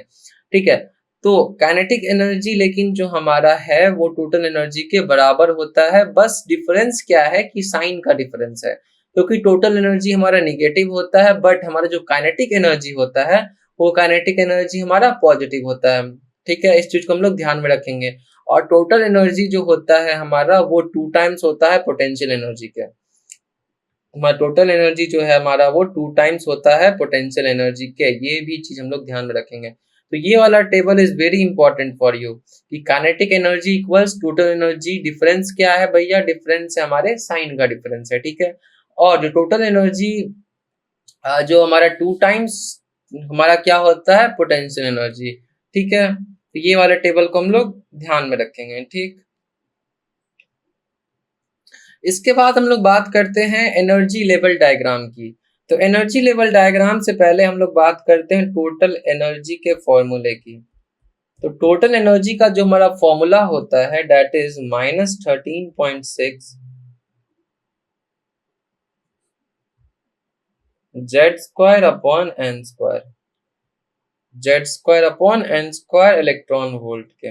ठीक है, तो काइनेटिक एनर्जी लेकिन जो हमारा है वो टोटल एनर्जी के बराबर होता है, बस डिफरेंस क्या है कि साइन का डिफरेंस है। क्योंकि टोटल एनर्जी हमारा निगेटिव होता है बट हमारा जो काइनेटिक एनर्जी होता है वो काइनेटिक एनर्जी हमारा पॉजिटिव होता है। ठीक है, इस चीज को हम लोग ध्यान में रखेंगे। और टोटल एनर्जी जो होता है हमारा वो 2 टाइम्स होता है पोटेंशियल एनर्जी के। हमारा टोटल एनर्जी जो है हमारा वो 2 टाइम्स होता है पोटेंशियल एनर्जी के, ये भी चीज हम लोग ध्यान में रखेंगे। तो ये वाला table is very important for you कि kinetic energy equals total energy, difference क्या है भैया, डिफरेंस है हमारे साइन का डिफरेंस है। ठीक है, और जो टोटल एनर्जी जो हमारा 2 टाइम्स हमारा क्या होता है पोटेंशियल एनर्जी। ठीक है, तो ये वाले टेबल को हम लोग ध्यान में रखेंगे, ठीक। इसके बाद हम लोग बात करते हैं एनर्जी लेवल डायग्राम की। तो एनर्जी लेवल डायग्राम से पहले हम लोग बात करते हैं टोटल एनर्जी के फॉर्मूले की। तो टोटल एनर्जी का जो हमारा फॉर्मूला होता है that is -13.6 Z² upon n² electron volt के।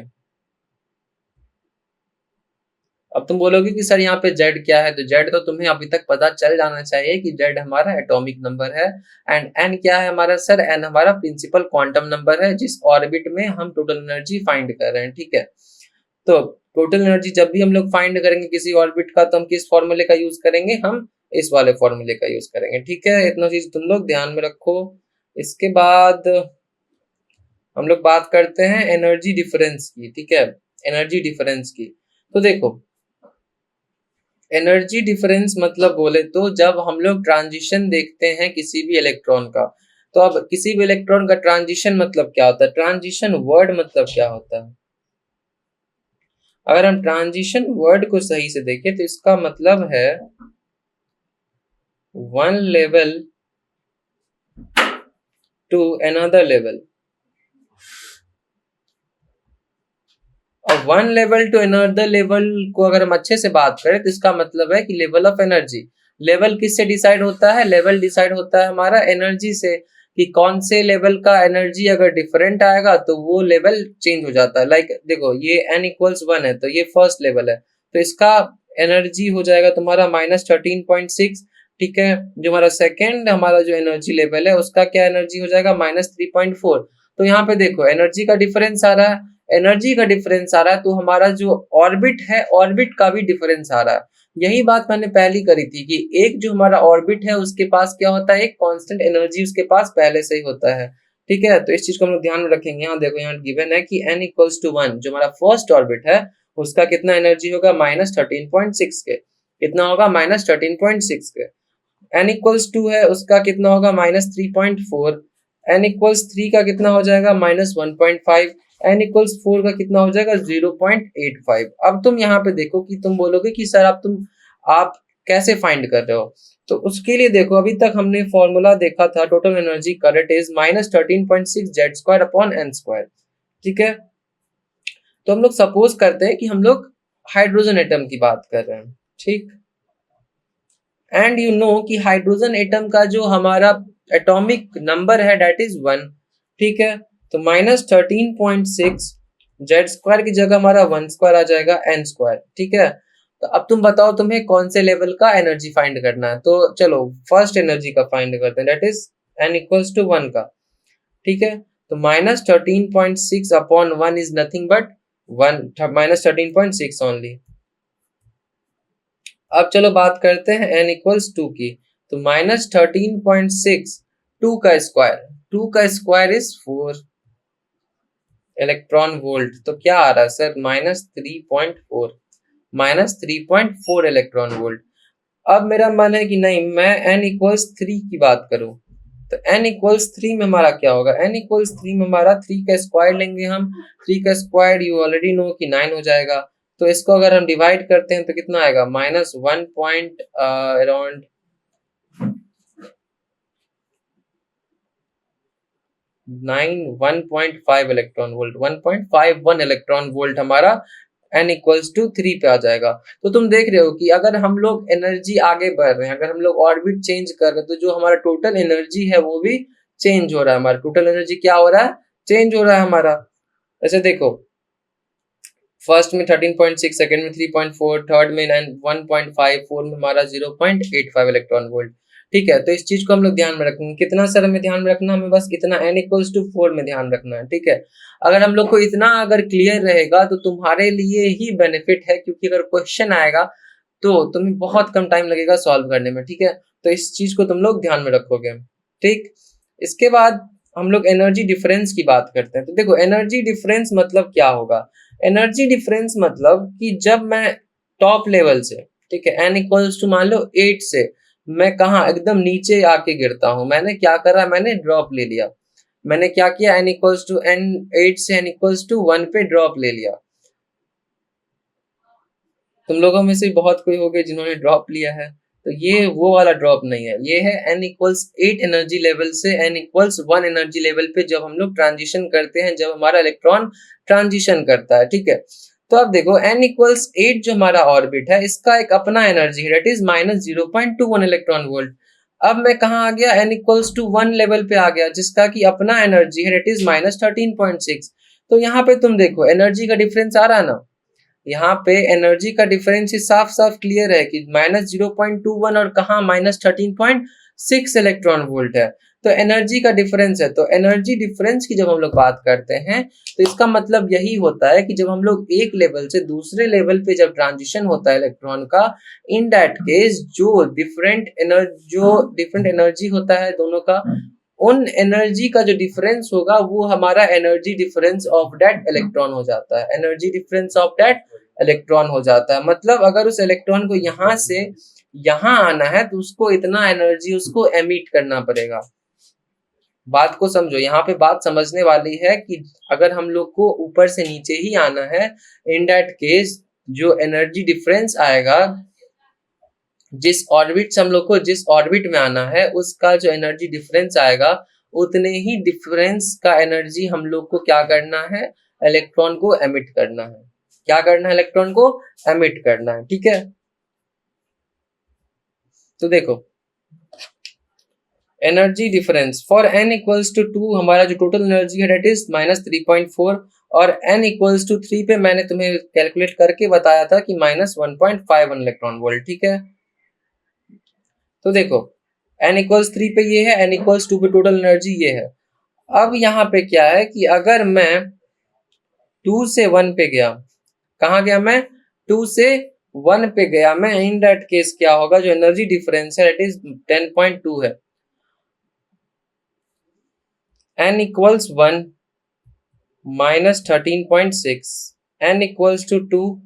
अब तुम बोलोगे कि सर यहाँ पे Z क्या है, तो Z तो तुम्हें अभी तक पता चल जाना चाहिए कि Z हमारा एटॉमिक नंबर है। एंड N क्या है हमारा सर, N हमारा प्रिंसिपल क्वांटम नंबर है जिस ऑर्बिट में हम टोटल एनर्जी फाइंड कर रहे हैं, ठीक है। तो टोटल एनर्जी जब भी हम लोग फाइंड करेंगे किसी ऑर्बिट का, तो हम किस फॉर्मूले का यूज करेंगे, हम इस वाले फॉर्मूले का यूज करेंगे, ठीक है। इतना चीज तुम लोग ध्यान में रखो। इसके बाद हम लोग बात करते हैं एनर्जी डिफरेंस की, ठीक है, एनर्जी डिफरेंस की। तो देखो एनर्जी डिफरेंस मतलब बोले तो जब हम लोग ट्रांजिशन देखते हैं किसी भी इलेक्ट्रॉन का, तो अब किसी भी इलेक्ट्रॉन का ट्रांजिशन मतलब क्या होता है, ट्रांजिशन वर्ड मतलब क्या होता है। अगर हम ट्रांजिशन वर्ड को सही से देखें तो इसका मतलब है one level to another level. और one level to another level को अगर हम अच्छे से बात करें तो इसका मतलब है कि लेवल ऑफ एनर्जी। लेवल किससे डिसाइड होता है, लेवल डिसाइड होता है हमारा एनर्जी से, कि कौन से लेवल का एनर्जी अगर डिफरेंट आएगा तो वो लेवल चेंज हो जाता है। लाइक देखो ये n=1 है तो ये फर्स्ट लेवल है, तो इसका एनर्जी हो जाएगा तुम्हारा -13.6, ठीक है। जो हमारा सेकेंड हमारा जो एनर्जी लेवल है उसका क्या एनर्जी हो जाएगा -3.4। तो यहाँ पे देखो एनर्जी का डिफरेंस आ रहा है, एनर्जी का डिफरेंस आ रहा है, तो हमारा जो ऑर्बिट है ऑर्बिट का भी डिफरेंस आ रहा है। यही बात मैंने पहली करी थी कि एक जो हमारा ऑर्बिट है उसके पास क्या होता है, एक कांस्टेंट एनर्जी उसके पास पहले से ही होता है, ठीक है। तो इस चीज को हम लोग ध्यान में रखेंगे। यहाँ देखो यहाँ गिवन है कि n=1 जो हमारा फर्स्ट ऑर्बिट है उसका कितना एनर्जी होगा, -13.6 के। कितना होगा, -13.6 के। n=2 है उसका कितना होगा, -3.4। n=3 का कितना हो जाएगा, -1.5। n=4 का कितना हो जाएगा, 0.85। अब तुम यहाँ पे देखो कि तुम बोलोगे कि सर आप कैसे फाइंड कर रहे हो, तो उसके लिए देखो अभी तक हमने फॉर्मूला देखा था टोटल एनर्जी का, इट इज -13.6 Z² ठीक है। तो हम लोग सपोज करते हैं कि हम लोग हाइड्रोजन एटम की बात कर रहे हैं, ठीक। एंड यू नो कि हाइड्रोजन एटम का जो हमारा एटॉमिक नंबर है डेट इज 1, ठीक है। तो -13.6 Z² की जगह हमारा 1² आ जाएगा n², ठीक है। तो अब तुम बताओ तुम्हें कौन से लेवल का एनर्जी फाइंड करना है, तो चलो फर्स्ट एनर्जी का फाइंड करते हैं, डेट इज n=1 का, ठीक है। तो -13.6 upon 1 is nothing but -13.6 only. अब चलो बात करते हैं n=2 की। तो -13.6 2 का स्क्वायर इज 4 इलेक्ट्रॉन वोल्ट। तो क्या आ रहा है सर, -3.4 इलेक्ट्रॉन वोल्ट। अब मेरा मन है कि नहीं मैं n=3 की बात करूं, तो n=3 में हमारा क्या होगा, n=3 में हमारा 3 का स्क्वायर लेंगे हम। 3 का स्क्वायर यू ऑलरेडी नो कि 9 हो जाएगा। तो इसको अगर हम डिवाइड करते हैं तो कितना आएगा, -1 point around 1.5 electron volt, 1.51 electron volt हमारा n=3 पे आ जाएगा। तो तुम देख रहे हो कि अगर हम लोग एनर्जी आगे बढ़ रहे हैं, अगर हम लोग ऑर्बिट चेंज कर रहे हैं, तो जो हमारा टोटल एनर्जी है वो भी चेंज हो रहा है। हमारा टोटल एनर्जी क्या हो रहा है, चेंज हो रहा है हमारा। ऐसे देखो फर्स्ट में 13.6, सेकंड में 3.4, थर्ड में 1.5, फोर्थ में हमारा 0.85 इलेक्ट्रॉन वोल्ट, ठीक है। तो इस चीज को हम लोग ध्यान में रखेंगे। कितना सर हमें ध्यान में रखना, हमें बस इतना n=4 में ध्यान रखना है, ठीक है। अगर हम लोग को इतना अगर क्लियर रहेगा तो तुम्हारे लिए ही बेनिफिट है, क्योंकि अगर क्वेश्चन आएगा तो तुम्हें बहुत कम टाइम लगेगा सॉल्व करने में, ठीक है। तो इस चीज को तुम लोग ध्यान में रखोगे, ठीक। इसके बाद हम लोग एनर्जी डिफरेंस की बात करते हैं। तो देखो एनर्जी डिफरेंस मतलब क्या होगा, एनर्जी डिफरेंस मतलब कि जब मैं टॉप लेवल से, ठीक है, n= मान लो 8 से मैं कहा एकदम नीचे आके गिरता हूं, मैंने क्या करा, मैंने ड्रॉप ले लिया। मैंने क्या किया, n इक्वल्स टू n8 से n इक्वल्स टू 1 पे ड्रॉप ले लिया। तुम लोगों में से बहुत कोई होंगे जिन्होंने ड्रॉप लिया है, तो ये वो वाला ड्रॉप नहीं है, ये है n इक्वल्स 8 एनर्जी लेवल से n इक्वल्स 1 एनर्जी लेवल पे जब हम लोग ट्रांजिशन करते हैं, जब हमारा इलेक्ट्रॉन ट्रांजिशन करता है, ठीक है। तो अब देखो n इक्वल्स 8 जो हमारा ऑर्बिट है, इसका एक अपना एनर्जी है, दैट इज -0.21 इलेक्ट्रॉन वोल्ट। अब मैं कहाँ आ गया, n इक्वल्स टू 1 लेवल पे आ गया, जिसका की अपना एनर्जी है, दैट इज -13.6। तो यहाँ पे तुम देखो एनर्जी का डिफरेंस आ रहा है ना, यहाँ पे एनर्जी का डिफरेंस ही साफ साफ क्लियर है कि -0.21 और कहाँ -13.6 इलेक्ट्रॉन वोल्ट है। तो एनर्जी का डिफरेंस है, तो एनर्जी डिफरेंस की जब हम लोग बात करते हैं तो इसका मतलब यही होता है कि जब हम लोग एक लेवल से दूसरे लेवल पे जब ट्रांजिशन होता है इलेक्ट्रॉन का, इन दैट केस जो डिफरेंट एनर्जी होता है दोनों का, उन एनर्जी का जो डिफरेंस होगा वो हमारा energy difference of that electron हो जाता है, energy difference of that electron हो जाता है। मतलब अगर उस इलेक्ट्रॉन को यहाँ से यहाँ आना है तो उसको इतना एनर्जी उसको एमिट करना पड़ेगा। बात को समझो, यहाँ पे बात समझने वाली है कि अगर हम लोग को ऊपर से नीचे ही आना है, इन दैट केस जो एनर्जी डिफरेंस आएगा, जिस ऑर्बिट से हम लोग को जिस ऑर्बिट में आना है उसका जो एनर्जी डिफरेंस आएगा, उतने ही डिफरेंस का एनर्जी हम लोग को क्या करना है, इलेक्ट्रॉन को एमिट करना है। क्या करना है, इलेक्ट्रॉन को एमिट करना है, ठीक है। तो देखो energy difference for n equals to 2, हमारा जो टोटल एनर्जी है दैट इज -3.4, और n इक्वल्स टू 3 पे मैंने तुम्हें कैलकुलेट करके बताया था कि -1.51 इलेक्ट्रॉन वोल्ट, ठीक है। तो देखो n इक्वल्स 3 पे ये है, n इक्वल्स 2 पे टोटल एनर्जी ये है। अब यहाँ पे क्या है कि अगर मैं 2 से 1 पे गया, कहाँ गया मैं, 2 से 1 पे गया मैं, इन दैट केस क्या होगा, जो एनर्जी डिफरेंस है दैट इज 10.2 है। n equals 1 -13.6, n equals to 2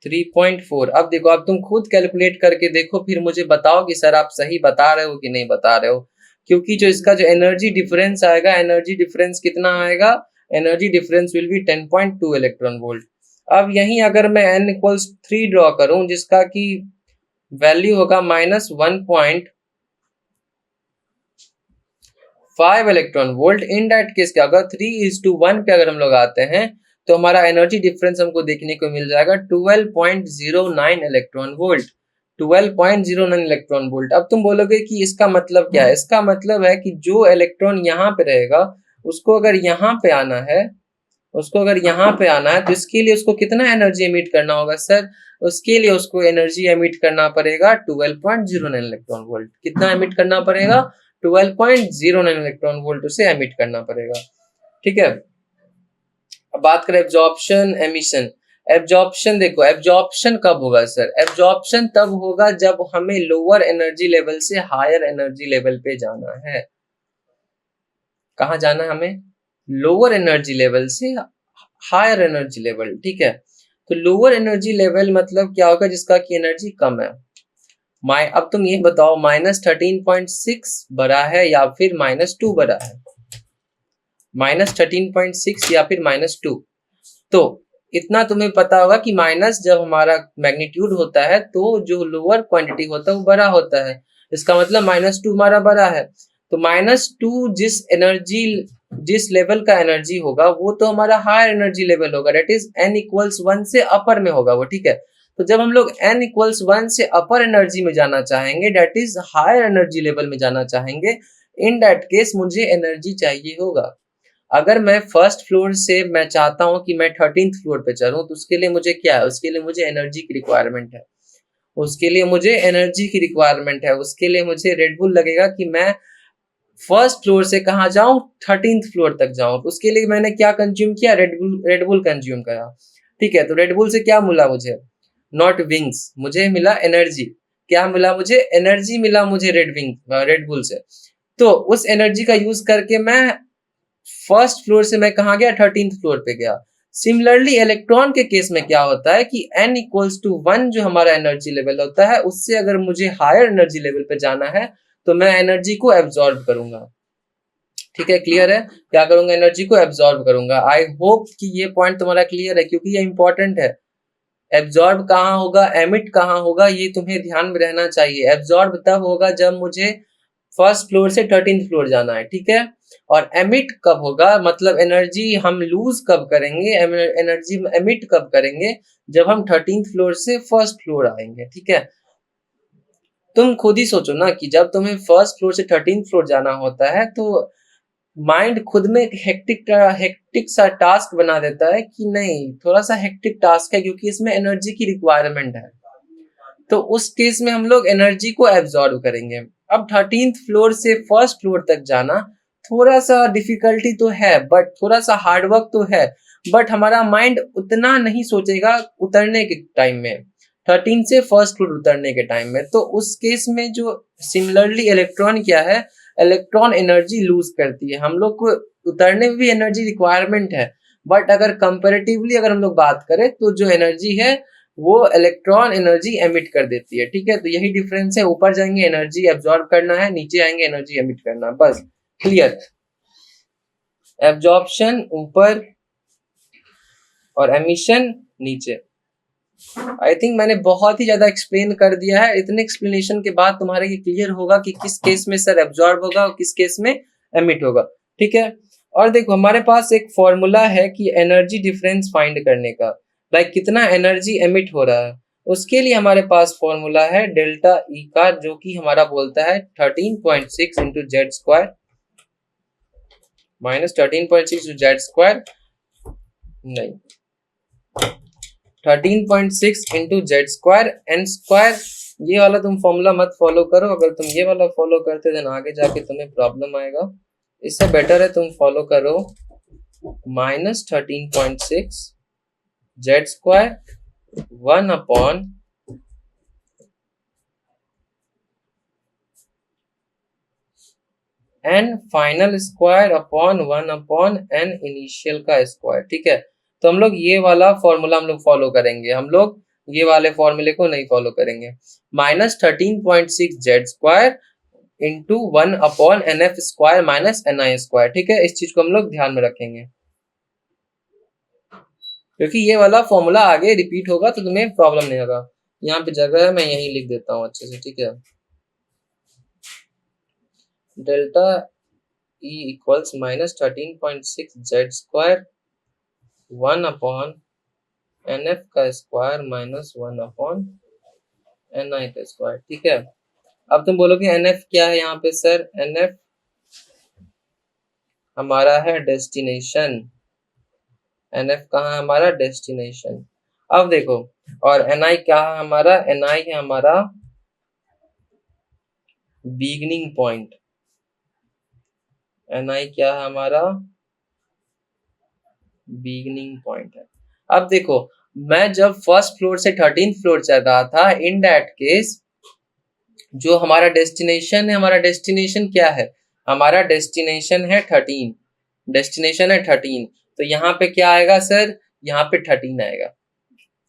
3.4। अब देखो, अब तुम खुद कैलकुलेट करके देखो, फिर मुझे बताओ कि सर आप सही बता रहे हो कि नहीं बता रहे हो, क्योंकि जो इसका जो एनर्जी डिफरेंस आएगा, एनर्जी डिफरेंस कितना आएगा, energy difference will be 10.2 electron volt. अब यहीं अगर मैं n इक्वल्स 3 ड्रॉ करूं, जिसका की वैल्यू होगा -1.5 electron volt, in that case क्या होगा, 3:1 पे अगर हम लोग आते हैं तो हमारा एनर्जी डिफरेंस हमको देखने को मिल जाएगा 12.09 इलेक्ट्रॉन वोल्ट, 12.09 इलेक्ट्रॉन वोल्ट। अब तुम बोलोगे कि इसका मतलब क्या है, इसका मतलब है कि जो इलेक्ट्रॉन यहाँ पे रहेगा, उसको अगर यहाँ पे आना है, उसको अगर यहाँ पे आना है तो इसके लिए उसको कितना एनर्जी एमिट करना होगा सर, उसके लिए उसको एनर्जी एमिट करना पड़ेगा 12.09 इलेक्ट्रॉन वोल्ट। कितना एमिट करना पड़ेगा, 12.09 इलेक्ट्रॉन वोल्ट उसे एमिट करना पड़ेगा, ठीक है। अब बात करें एब्जॉर्प्शन एमिशन। एब्जॉर्प्शन देखो, एब्जॉर्प्शन कब होगा सर, एब्जॉर्प्शन तब होगा जब हमें लोअर एनर्जी लेवल से हायर एनर्जी लेवल पे जाना है। कहाँ जाना है हमें, लोअर एनर्जी लेवल से हायर एनर्जी लेवल, ठीक है। तो लोअर एनर्जी लेवल मतलब क्या होगा, जिसका की एनर्जी कम है। अब तुम ये बताओ, -13.6 बड़ा है या फिर -2 बड़ा है, -13.6 या फिर -2। तो इतना तुम्हें पता होगा कि माइनस जब हमारा मैग्नीट्यूड होता है तो जो लोअर क्वांटिटी होता है वो बड़ा होता है, इसका मतलब -2 हमारा बड़ा है। तो -2 जिस लेवल का एनर्जी होगा वो तो हमारा हायर एनर्जी लेवल होगा, दैट इज n इक्वल्स 1 से अपर में होगा वो, ठीक है। तो जब हम लोग n इक्वल्स 1 से अपर एनर्जी में जाना चाहेंगे, that is higher energy level में जाना चाहेंगे, इन दैट केस मुझे एनर्जी चाहिए होगा। अगर मैं फर्स्ट फ्लोर से मैं चाहता हूं कि मैं 13th फ्लोर पे चलूं, तो उसके लिए मुझे क्या है, उसके लिए मुझे एनर्जी की रिक्वायरमेंट है, उसके लिए मुझे एनर्जी की रिक्वायरमेंट है, उसके लिए मुझे रेडबुल लगेगा कि मैं फर्स्ट फ्लोर से कहाँ जाऊं, 13th फ्लोर तक जाऊं। तो उसके लिए मैंने क्या कंज्यूम किया, रेडबुल कंज्यूम करा, ठीक है। तो रेडबुल से क्या मिला मुझे, नॉट विंग्स, मुझे मिला एनर्जी। क्या मिला मुझे, एनर्जी मिला मुझे रेडबुल से। तो उस एनर्जी का यूज करके मैं फर्स्ट फ्लोर से मैं कहा गया, 13th फ्लोर पे गया। सिमिलरली इलेक्ट्रॉन के केस में क्या होता है कि n इक्वल्स टू 1 जो हमारा एनर्जी लेवल होता है, उससे अगर मुझे हायर एनर्जी लेवल पे जाना है तो मैं एनर्जी को एब्जॉर्ब करूंगा। ठीक है, क्लियर है? क्या करूंगा, एनर्जी को एब्जॉर्ब करूंगा। आई होप कि ये पॉइंट तुम्हारा क्लियर है, क्योंकि ये इंपॉर्टेंट है। एब्जॉर्ब कहाँ होगा, एमिट कहाँ होगा, ये तुम्हें ध्यान में रहना चाहिए। एब्जॉर्ब तब होगा जब मुझे फर्स्ट फ्लोर से 13th फ्लोर जाना है, ठीक है। और एमिट कब होगा, मतलब एनर्जी हम लूज कब करेंगे, एनर्जी एमिट कब करेंगे, जब हम 13th फ्लोर से फर्स्ट फ्लोर आएंगे, ठीक है। तुम खुद ही सोचो ना कि जब तुम्हें फर्स्ट फ्लोर से 13th फ्लोर जाना होता है तो माइंड खुद में एक हेक्टिक सा टास्क बना देता है कि नहीं, थोड़ा सा हेक्टिक टास्क है, क्योंकि इसमें एनर्जी की रिक्वायरमेंट है। तो उस केस में हम लोग एनर्जी को एब्जॉर्ब करेंगे। अब 13th फ्लोर से फर्स्ट फ्लोर तक जाना थोड़ा सा डिफिकल्टी तो है, बट थोड़ा सा हार्डवर्क तो है, बट हमारा माइंड उतना नहीं सोचेगा उतरने के टाइम में, 13 से फर्स्ट फ्लोर उतरने के टाइम में। तो उस केस में जो सिमिलरली इलेक्ट्रॉन क्या है, इलेक्ट्रॉन एनर्जी लूज करती है। हम लोग को उतरने में भी एनर्जी रिक्वायरमेंट है, बट अगर कंपेरेटिवली अगर हम लोग बात करें तो जो एनर्जी है वो इलेक्ट्रॉन एनर्जी एमिट कर देती है, ठीक है। तो यही डिफरेंस है, ऊपर जाएंगे एनर्जी एब्जॉर्ब करना है, नीचे आएंगे एनर्जी एमिट करना, बस क्लियर। एब्जॉर्प्शन ऊपर और एमिशन नीचे। आई थिंक मैंने बहुत ही ज्यादा एक्सप्लेन कर दिया है। इतने एक्सप्लेनेशन के बाद तुम्हारे ये क्लियर होगा कि किस केस में सर एब्जॉर्ब होगा और किस केस में एमिट होगा, ठीक है। और देखो हमारे पास एक फॉर्मूला है कि एनर्जी डिफरेंस फाइंड करने का, लाइक कितना एनर्जी एमिट हो रहा है, उसके लिए हमारे पास फॉर्मूला है डेल्टा ई का, जो कि हमारा बोलता है 13.6 into z square minus 13.6 Z square, नहीं 13.6 into z square n square. ये वाला तुम फॉर्मूला मत फॉलो करो, अगर तुम ये वाला फॉलो करते देन आगे जाके तुम्हें प्रॉब्लम आएगा। इससे बेटर है तुम फॉलो करो minus 13.6 Z square 1 upon n final square upon 1 upon n initial का स्क्वायर, ठीक है। तो हम लोग ये वाला फॉर्मूला हम लोग फॉलो करेंगे, हम लोग ये वाले फॉर्मूले को नहीं फॉलो करेंगे। Minus 13.6 Z square into 1 upon N F square minus N I square, ठीक है। इस चीज को हम लोग ध्यान में रखेंगे, क्योंकि ये वाला फॉर्मूला आगे रिपीट होगा तो तुम्हें प्रॉब्लम नहीं होगा। यहाँ पे जगह है, मैं यहीं लिख देता हूँ अच्छे से, ठीक है। Delta E equals minus 13.6 Z square 1 upon N f का square minus 1 upon N i का स्क्वायर, ठीक है। अब तुम बोलोगे एन एफ क्या है यहाँ पे सर, एन एफ हमारा है डेस्टिनेशन, एन एफ कहाँ है हमारा, डेस्टिनेशन। अब देखो, और एन आई क्या है हमारा, एन आई है हमारा बिगनिंग पॉइंट, एन आई क्या है हमारा बिगनिंग पॉइंट है। अब देखो मैं जब फर्स्ट फ्लोर से 13th फ्लोर चल रहा था, इन दैट केस जो हमारा डेस्टिनेशन है, हमारा डेस्टिनेशन क्या है, हमारा डेस्टिनेशन है 13, डेस्टिनेशन है 13। तो यहाँ पे क्या आएगा सर, यहाँ पे 13 आएगा,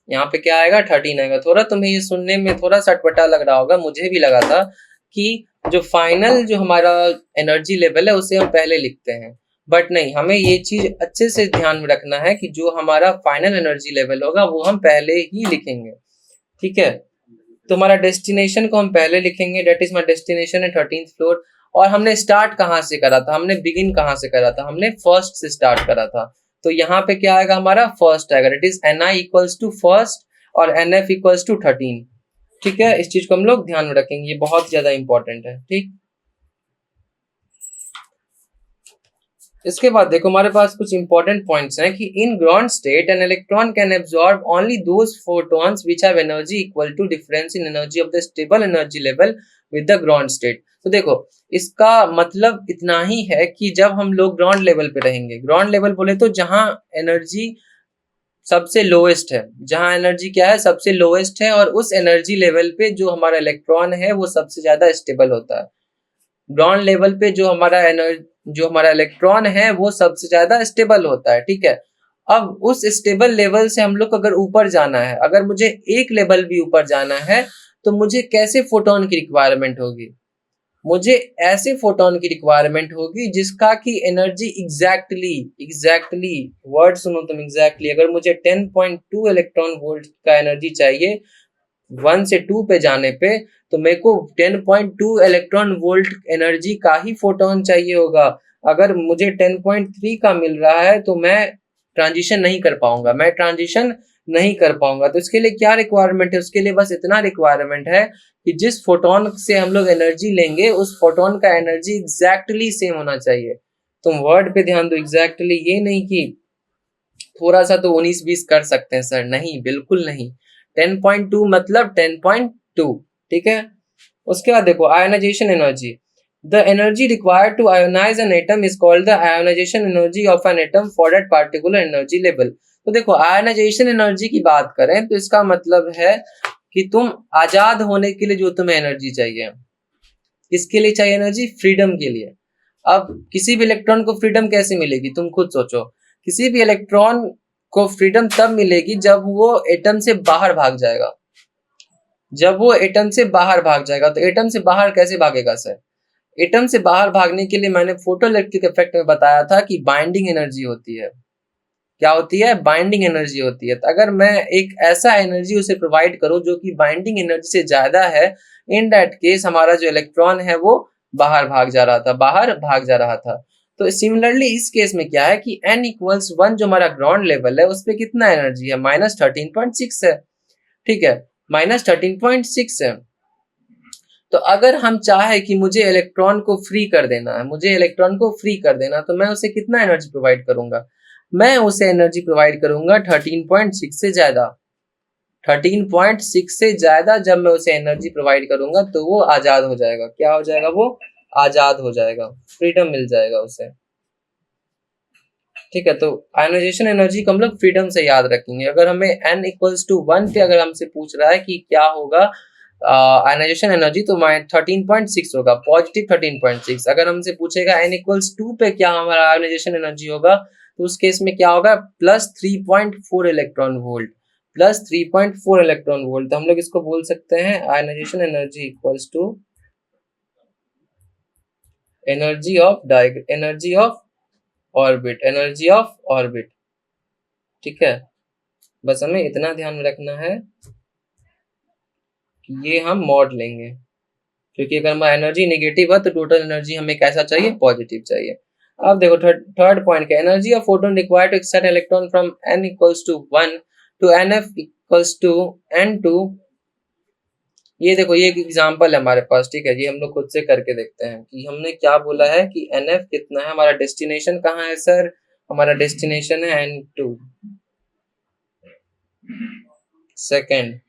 यहाँ पे क्या आएगा 13 आएगा। थोड़ा तुम्हें ये सुनने में थोड़ा सा अटपटा लग रहा होगा, मुझे भी लगा था कि जो फाइनल जो हमारा एनर्जी लेवल है उसे हम पहले लिखते हैं, बट नहीं, हमें ये चीज अच्छे से ध्यान में रखना है कि जो हमारा फाइनल एनर्जी लेवल होगा वो हम पहले ही लिखेंगे, ठीक है। तो हमारा डेस्टिनेशन को हम पहले लिखेंगे, डेट इज माई डेस्टिनेशन है 13th फ्लोर। और हमने स्टार्ट कहाँ से करा था, हमने बिगिन कहाँ से करा था, हमने फर्स्ट से स्टार्ट करा था। तो यहाँ पे क्या आएगा हमारा फर्स्ट आएगा, that is n i equals to first और एन एफ इक्वल्स टू 13, ठीक है। इस चीज को हम लोग ध्यान में रखेंगे, ये बहुत ज्यादा इंपॉर्टेंट है, ठीक। इसके बाद देखो हमारे पास कुछ इंपॉर्टेंट पॉइंट्स हैं कि in ground state an electron can absorb only those photons which have energy equal to difference in energy of the stable energy level with the ground state. तो देखो इसका मतलब इतना ही है कि जब हम लोग ग्राउंड लेवल पे रहेंगे, ग्राउंड लेवल बोले तो जहां एनर्जी सबसे लोएस्ट है, जहां एनर्जी क्या है सबसे लोएस्ट है, और उस एनर्जी लेवल पे जो हमारा इलेक्ट्रॉन है वो सबसे ज्यादा स्टेबल होता है। ग्राउंड लेवल पे जो हमारा इलेक्ट्रॉन है वो सबसे ज्यादा स्टेबल होता है, ठीक है। अब उस स्टेबल लेवल से हम लोग को अगर ऊपर जाना है, अगर मुझे एक लेवल भी ऊपर जाना है तो मुझे कैसे फोटोन की रिक्वायरमेंट होगी, मुझे ऐसे फोटोन की रिक्वायरमेंट होगी जिसका की एनर्जी एग्जैक्टली वर्ड सुनो तुम, एग्जैक्टली अगर मुझे 10.2 इलेक्ट्रॉन वोल्ट का एनर्जी चाहिए 1 से 2 पे जाने पे, तो मेरे को 10.2 इलेक्ट्रॉन वोल्ट एनर्जी का ही फोटोन चाहिए होगा। अगर मुझे 10.3 का मिल रहा है तो मैं ट्रांजिशन नहीं कर पाऊंगा, तो इसके लिए क्या रिक्वायरमेंट है, उसके लिए बस इतना रिक्वायरमेंट है कि जिस फोटोन से हम लोग एनर्जी लेंगे उस फोटोन का एनर्जी एग्जैक्टली सेम होना चाहिए। तुम वर्ड पे ध्यान दो, एग्जैक्टली, ये नहीं कि थोड़ा सा तो 19-20 कर सकते हैं सर, नहीं, बिल्कुल नहीं। 10.2 मतलब 10.2, ठीक है। उसके बाद देखो ionization energy, the energy required to ionize an atom is called the ionization energy of an atom for that particular energy level. तो देखो आयोनाइजेशन एनर्जी की बात करें तो इसका मतलब है कि तुम आजाद होने के लिए जो तुम्हें एनर्जी चाहिए, किसके लिए चाहिए एनर्जी, फ्रीडम के लिए। अब किसी भी इलेक्ट्रॉन को फ्रीडम कैसे मिलेगी, तुम खुद सोचो। किसी भी इलेक्ट्रॉन को फ्रीडम तब मिलेगी जब वो एटम से बाहर भाग जाएगा, तो एटम से बाहर कैसे भागेगा सर? एटम से बाहर भागने के लिए मैंने फोटोइलेक्ट्रिक इफेक्ट में बताया था कि बाइंडिंग एनर्जी होती है। क्या होती है? बाइंडिंग एनर्जी होती है। तो अगर मैं एक ऐसा एनर्जी उसे प्रोवाइड करूं जो कि बाइंडिंग एनर्जी से ज्यादा है, इन दैट केस हमारा जो इलेक्ट्रॉन है वो बाहर भाग जा रहा था। तो सिमिलरली इस केस में क्या है कि n=1 जो हमारा ग्राउंड लेवल है उस पर कितना एनर्जी है, -13.6 है, ठीक है, -13.6 है। तो अगर हम चाहे कि मुझे इलेक्ट्रॉन को फ्री कर देना है, तो मैं उसे कितना एनर्जी प्रोवाइड करूंगा? मैं उसे एनर्जी प्रोवाइड करूंगा 13.6 से ज्यादा। 13.6 से ज्यादा जब मैं उसे एनर्जी प्रोवाइड करूंगा तो वो आजाद हो जाएगा। क्या हो जाएगा? वो आजाद हो जाएगा, फ्रीडम मिल जाएगा उसे, ठीक है। तो आयोनाइजेशन एनर्जी को हम लोग फ्रीडम से याद रखेंगे। अगर हमें n=1 पे अगर हमसे पूछ रहा है कि क्या होगा आयोनाइजेशन एनर्जी, तो 13.6 होगा, पॉजिटिव 13.6। अगर हमसे पूछेगा n=2 पे क्या हमारा आयोनाइजेशन एनर्जी होगा, तो उस केस में क्या होगा, +3.4 इलेक्ट्रॉन वोल्ट, तो हम लोग इसको बोल सकते हैं ionization energy equals to energy of orbit, ठीक है। बस हमें इतना ध्यान में रखना है कि ये हम मॉड लेंगे, क्योंकि अगर हमारा एनर्जी नेगेटिव है तो टोटल एनर्जी हमें कैसा चाहिए, पॉजिटिव चाहिए। अब देखो थर्ड पॉइंट का, energy of photon required to excite electron from n=1 to nf=n2। ये देखो ये एक एग्जांपल है हमारे पास, ठीक है। ये हम लोग खुद से करके देखते हैं कि हमने क्या बोला है कि nf कितना है, हमारा डेस्टिनेशन कहाँ है सर, हमारा डेस्टिनेशन है n2 सेकेंड,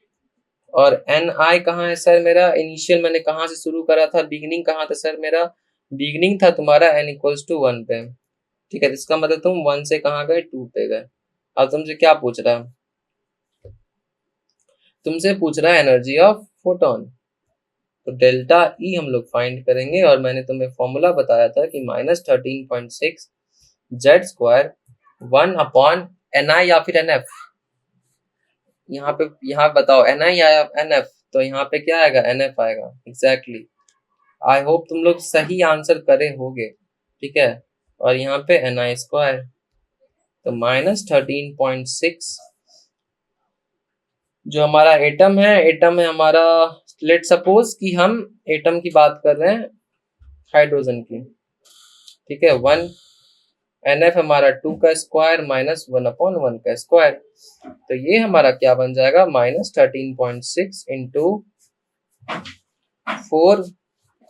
और ni कहाँ है सर मेरा, इनिशियल मैंने कहाँ से शुरू करा था, बिगिनिंग कहाँ था सर मेरा, बिगिनिंग था तुम्हारा n=1 पे, ठीक है। इसका मतलब तुम 1 से कहाँ गए, 2 पे गए। अब तुमसे क्या पूछ रहा है, तुमसे पूछ रहा है एनर्जी ऑफ फोटोन, तो डेल्टा ई हम लोग फाइंड करेंगे, और मैंने तुम्हें फॉर्मूला बताया था कि -13.6 Z² 1/Ni या फिर NF। यहाँ बताओ Ni या NF, तो यहाँ पे क्या आएगा, NF आएगा, एग्जैक्टली। आई होप तुम लोग सही आंसर करे होगे, ठीक है। और यहाँ पे Ni², तो -13.6 जो हमारा एटम है हमारा, लेट सपोज कि हम एटम की बात कर रहे हैं हाइड्रोजन की, ठीक है। 1 NF हमारा 2 का स्क्वायर -1/1 का स्क्वायर, तो ये हमारा क्या बन जाएगा, -13.6 into 4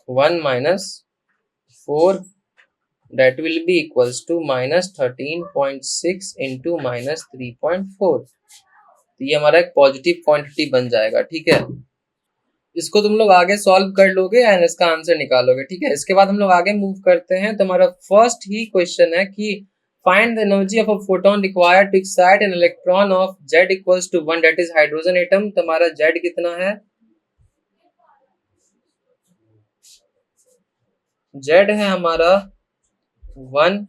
1 -4, that will be equals to -13.6 into -3.4। तो ये हमारा एक पॉजिटिव क्वांटिटी बन जाएगा, ठीक है। इसको तुम लोग आगे सॉल्व कर लोगे एंड इसका आंसर निकालोगे, ठीक है। इसके बाद हम लोग आगे मूव करते हैं। तो हमारा फर्स्ट ही क्वेश्चन है कि find the energy of a photon required to excite an electron of Z=1, that is hydrogen atom. तो हमारा Z कितना है, Z है हमारा 1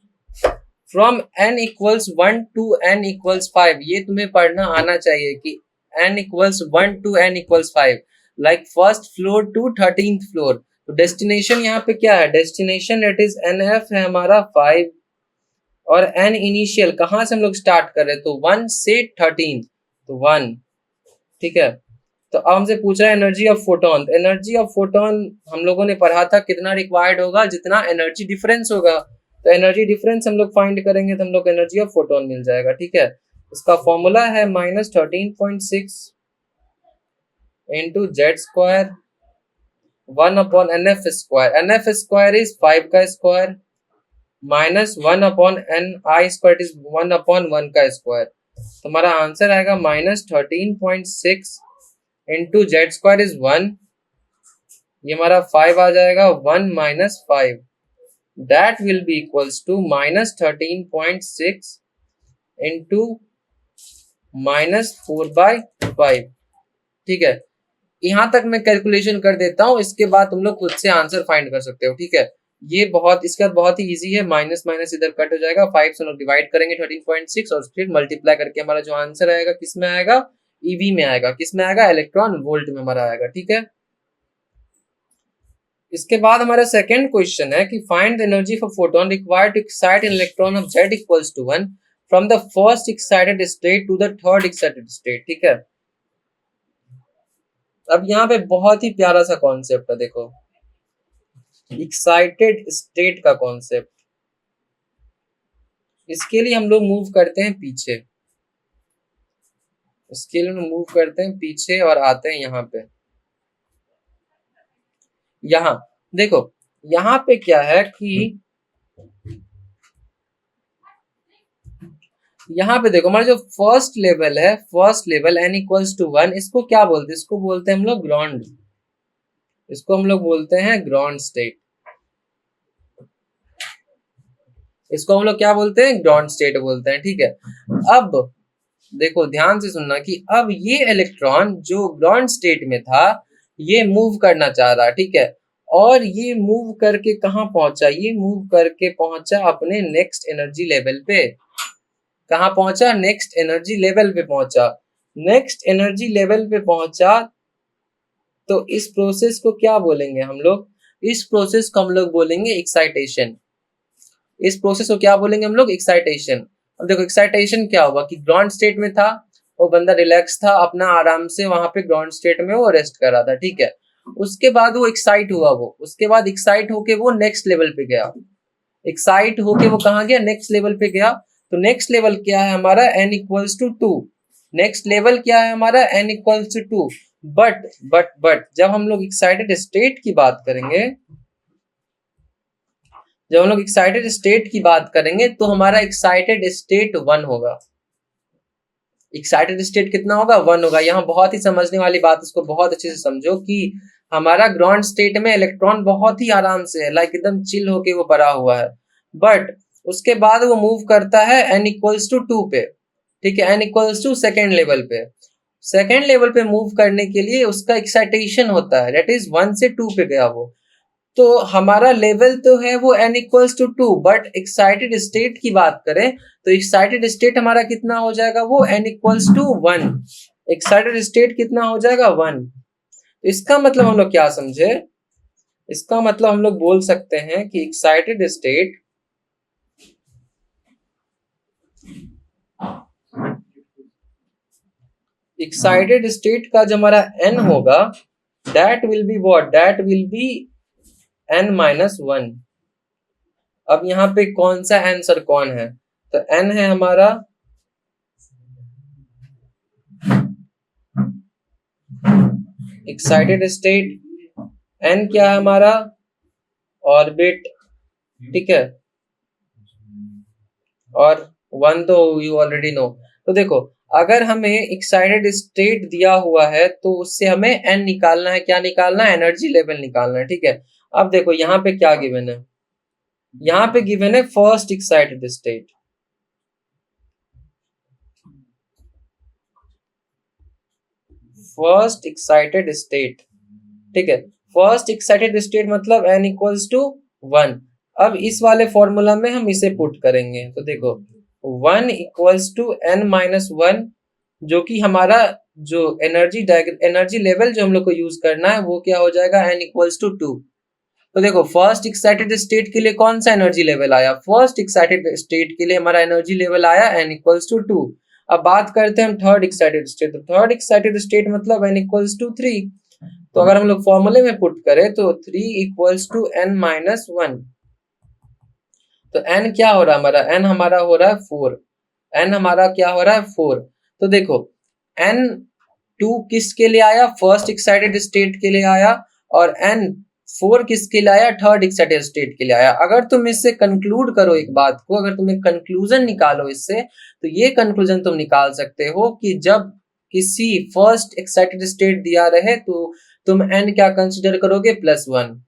फ्रॉम n=1 टू n=5। ये तुम्हें पढ़ना आना चाहिए कि n=1 to n=5, like first floor to 13th floor. तो डेस्टिनेशन यहाँ पे क्या है, डेस्टिनेशन इट इज NF है हमारा 5 और N इनिशियल कहाँ से हम लोग स्टार्ट कर रहे हैं, तो 1 से 13, तो 1, ठीक है। तो अब हमसे पूछ रहा है energy of photon, energy of photon हम लोगों ने पढ़ा था कितना रिक्वायर्ड होगा, जितना एनर्जी डिफरेंस होगा, तो एनर्जी डिफरेंस हम लोग फाइंड करेंगे तो हम लोग एनर्जी ऑफ फोटोन मिल जाएगा, ठीक है। इसका फॉर्मूला है -13.6 into z square 1 upon NF square, NF square is 5 का square minus 1 upon NI square is 1 upon 1 का स्क्वायर, तो हमारा आंसर आएगा -13.6 इंटू जेड स्क्वायर इज 1, ये हमारा 5 आ जाएगा, 1 minus 5 that will be equals to -13.6 into -4/5, ठीक है। यहाँ तक मैं कैलकुलेशन कर देता हूँ, इसके बाद तुम लोग खुद से आंसर फाइंड कर सकते हो, ठीक है। ये बहुत इसके बाद बहुत ही इजी है, माइनस माइनस इधर कट हो जाएगा, 5 से लोग डिवाइड करेंगे 13.6 और फिर मल्टीप्लाई करके हमारा जो आंसर आएगा किस में आएगा, ईवी में आएगा, किस में आएगा, इलेक्ट्रॉन वोल्ट में हमारा आएगा, ठीक है। इसके बाद हमारा सेकंड क्वेश्चन है कि find the energy for photon required to excite an electron of Z equals to 1 from the first excited state to the third excited state, ठीक है। अब यहाँ पे बहुत ही प्यारा सा कॉन्सेप्ट है, देखो एक्साइटेड स्टेट का कॉन्सेप्ट। इसके लिए हम लोग मूव करते हैं पीछे, इसके लिए मूव करते हैं पीछे और आते हैं यहाँ पे। यहाँ देखो, यहाँ पे क्या है कि यहाँ पे देखो हमारा जो फर्स्ट लेवल है, first level n equals to 1, इसको क्या बोलते हैं, इसको बोलते हैं हम लोग ग्राउंड, इसको हम लोग बोलते हैं ग्राउंड स्टेट, इसको हम लोग क्या बोलते हैं, ग्राउंड स्टेट बोलते हैं, ठीक है। अब देखो ध्यान से सुनना कि अब ये इलेक्ट्रॉन जो ग्राउंड स्टेट में था ये मूव करना चाह रहा है, ठीक है। और ये मूव करके कहाँ पहुंचा, ये मूव करके पहुंचा अपने नेक्स्ट एनर्जी लेवल पे, कहाँ पहुंचा, नेक्स्ट एनर्जी लेवल पे पहुंचा, नेक्स्ट एनर्जी लेवल पे पहुंचा। तो इस प्रोसेस को क्या बोलेंगे हम लोग, इस प्रोसेस को हम लोग बोलेंगे एक्साइटेशन, इस प्रोसेस को क्या बोलेंगे हम लोग, एक्साइटेशन। अब देखो एक्साइटेशन क्या हुआ कि ग्राउंड स्टेट में था, वो बंदा रिलैक्स था, अपना आराम से वहां पे ग्राउंड स्टेट में वो रेस्ट कर रहा था, ठीक है। उसके बाद वो एक्साइट हुआ, वो उसके बाद एक्साइट होके वो नेक्स्ट लेवल पे गया, एक्साइट होके वो कहाँ गया, नेक्स्ट लेवल पे गया। तो नेक्स्ट लेवल क्या है हमारा, n equals to 2, next level क्या है हमारा, n इक्वल्स टू 2। बट जब हम लोग एक्साइटेड स्टेट की बात करेंगे, जब हम लोग एक्साइटेड स्टेट की बात करेंगे तो हमारा एक्साइटेड स्टेट 1 होगा, एक्साइटेड स्टेट कितना होगा, 1 होगा। यहाँ बहुत ही समझने वाली बात, इसको बहुत अच्छे से समझो कि हमारा ग्राउंड स्टेट में इलेक्ट्रॉन बहुत ही आराम से है, लाइक एकदम चिल होके वो पड़ा हुआ है, बट उसके बाद वो मूव करता है n इक्वल्स टू 2 पे, ठीक है, n equals to second level पे। सेकेंड लेवल पे मूव करने के लिए उसका एक्साइटेशन होता है, दैट इज 1 से 2 पे गया वो। तो हमारा लेवल तो है वो n equals to 2, but excited state की बात करें तो एक्साइटेड स्टेट हमारा कितना हो जाएगा, वो n equals to 1, excited state कितना हो जाएगा, 1। तो इसका मतलब हम लोग क्या समझे, इसका मतलब हम लोग बोल सकते हैं कि एक्साइटेड स्टेट एक्साइटेड स्टेट का जो हमारा n होगा that will be what, that will B n-1। अब यहाँ पे कौन सा आंसर कौन है, तो n है हमारा एक्साइटेड स्टेट, n क्या है हमारा ऑर्बिट, ठीक है, और 1 तो यू ऑलरेडी नो। तो देखो अगर हमें एक्साइटेड स्टेट दिया हुआ है तो उससे हमें n निकालना है, क्या निकालना है, एनर्जी लेवल निकालना है, ठीक है। अब देखो यहाँ पे क्या गिवन है, यहाँ पे गिवन है first excited state, first excited state, ठीक है। फर्स्ट एक्साइटेड स्टेट मतलब n इक्वल्स टू 1। अब इस वाले फॉर्मूला में हम इसे पुट करेंगे, तो देखो 1 इक्वल्स टू n-1, जो कि हमारा जो एनर्जी लेवल जो हम लोग को यूज करना है वो क्या हो जाएगा, n इक्वल्स टू 2। तो देखो फर्स्ट एक्साइटेड स्टेट के लिए कौन सा एनर्जी लेवल आया, फर्स्ट एक्साइटेड स्टेट के लिए हमारा एनर्जी लेवल आया n=2। अब बात करते हैं हम थर्ड एक्साइटेड स्टेट, तो थर्ड एक्साइटेड स्टेट मतलब n=3। तो अगर हम लोग फॉर्मूले में पुट करें तो 3=n-1। तो n क्या हो रहा है हमारा, n हमारा हो रहा है 4, n हमारा क्या हो रहा है 4। तो देखो n2 किसके लिए आया, फर्स्ट एक्साइटेड स्टेट के लिए आया, और n4 किसके लिए आया, थर्ड एक्साइटेड स्टेट के लिए आया। अगर तुम इससे कंक्लूड करो एक बात को, अगर तुम एक कंक्लूजन निकालो इससे, तो ये कंक्लूजन तुम निकाल सकते हो कि जब किसी फर्स्ट एक्साइटेड स्टेट दिया रहे तो तुम n क्या कंसिडर करोगे, +1।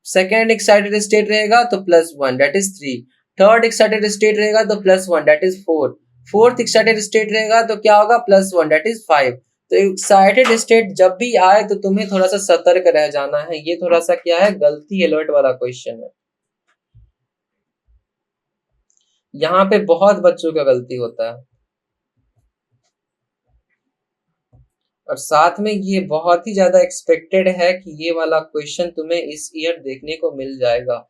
सेकेंड एक्साइटेड स्टेट रहेगा तो +1 that is 3। Third excited state रहेगा तो +1 that is 4। Fourth excited state रहेगा तो क्या होगा, +1 दैट इज 5। तो एक्साइटेड स्टेट जब भी आए तो तुम्हें थोड़ा सा सतर्क रह जाना है। ये थोड़ा सा क्या है, गलती अलर्ट वाला क्वेश्चन है, यहाँ पे बहुत बच्चों का गलती होता है। और साथ में ये बहुत ही ज्यादा एक्सपेक्टेड है कि ये वाला क्वेश्चन तुम्हें इस ईयर देखने को मिल जाएगा।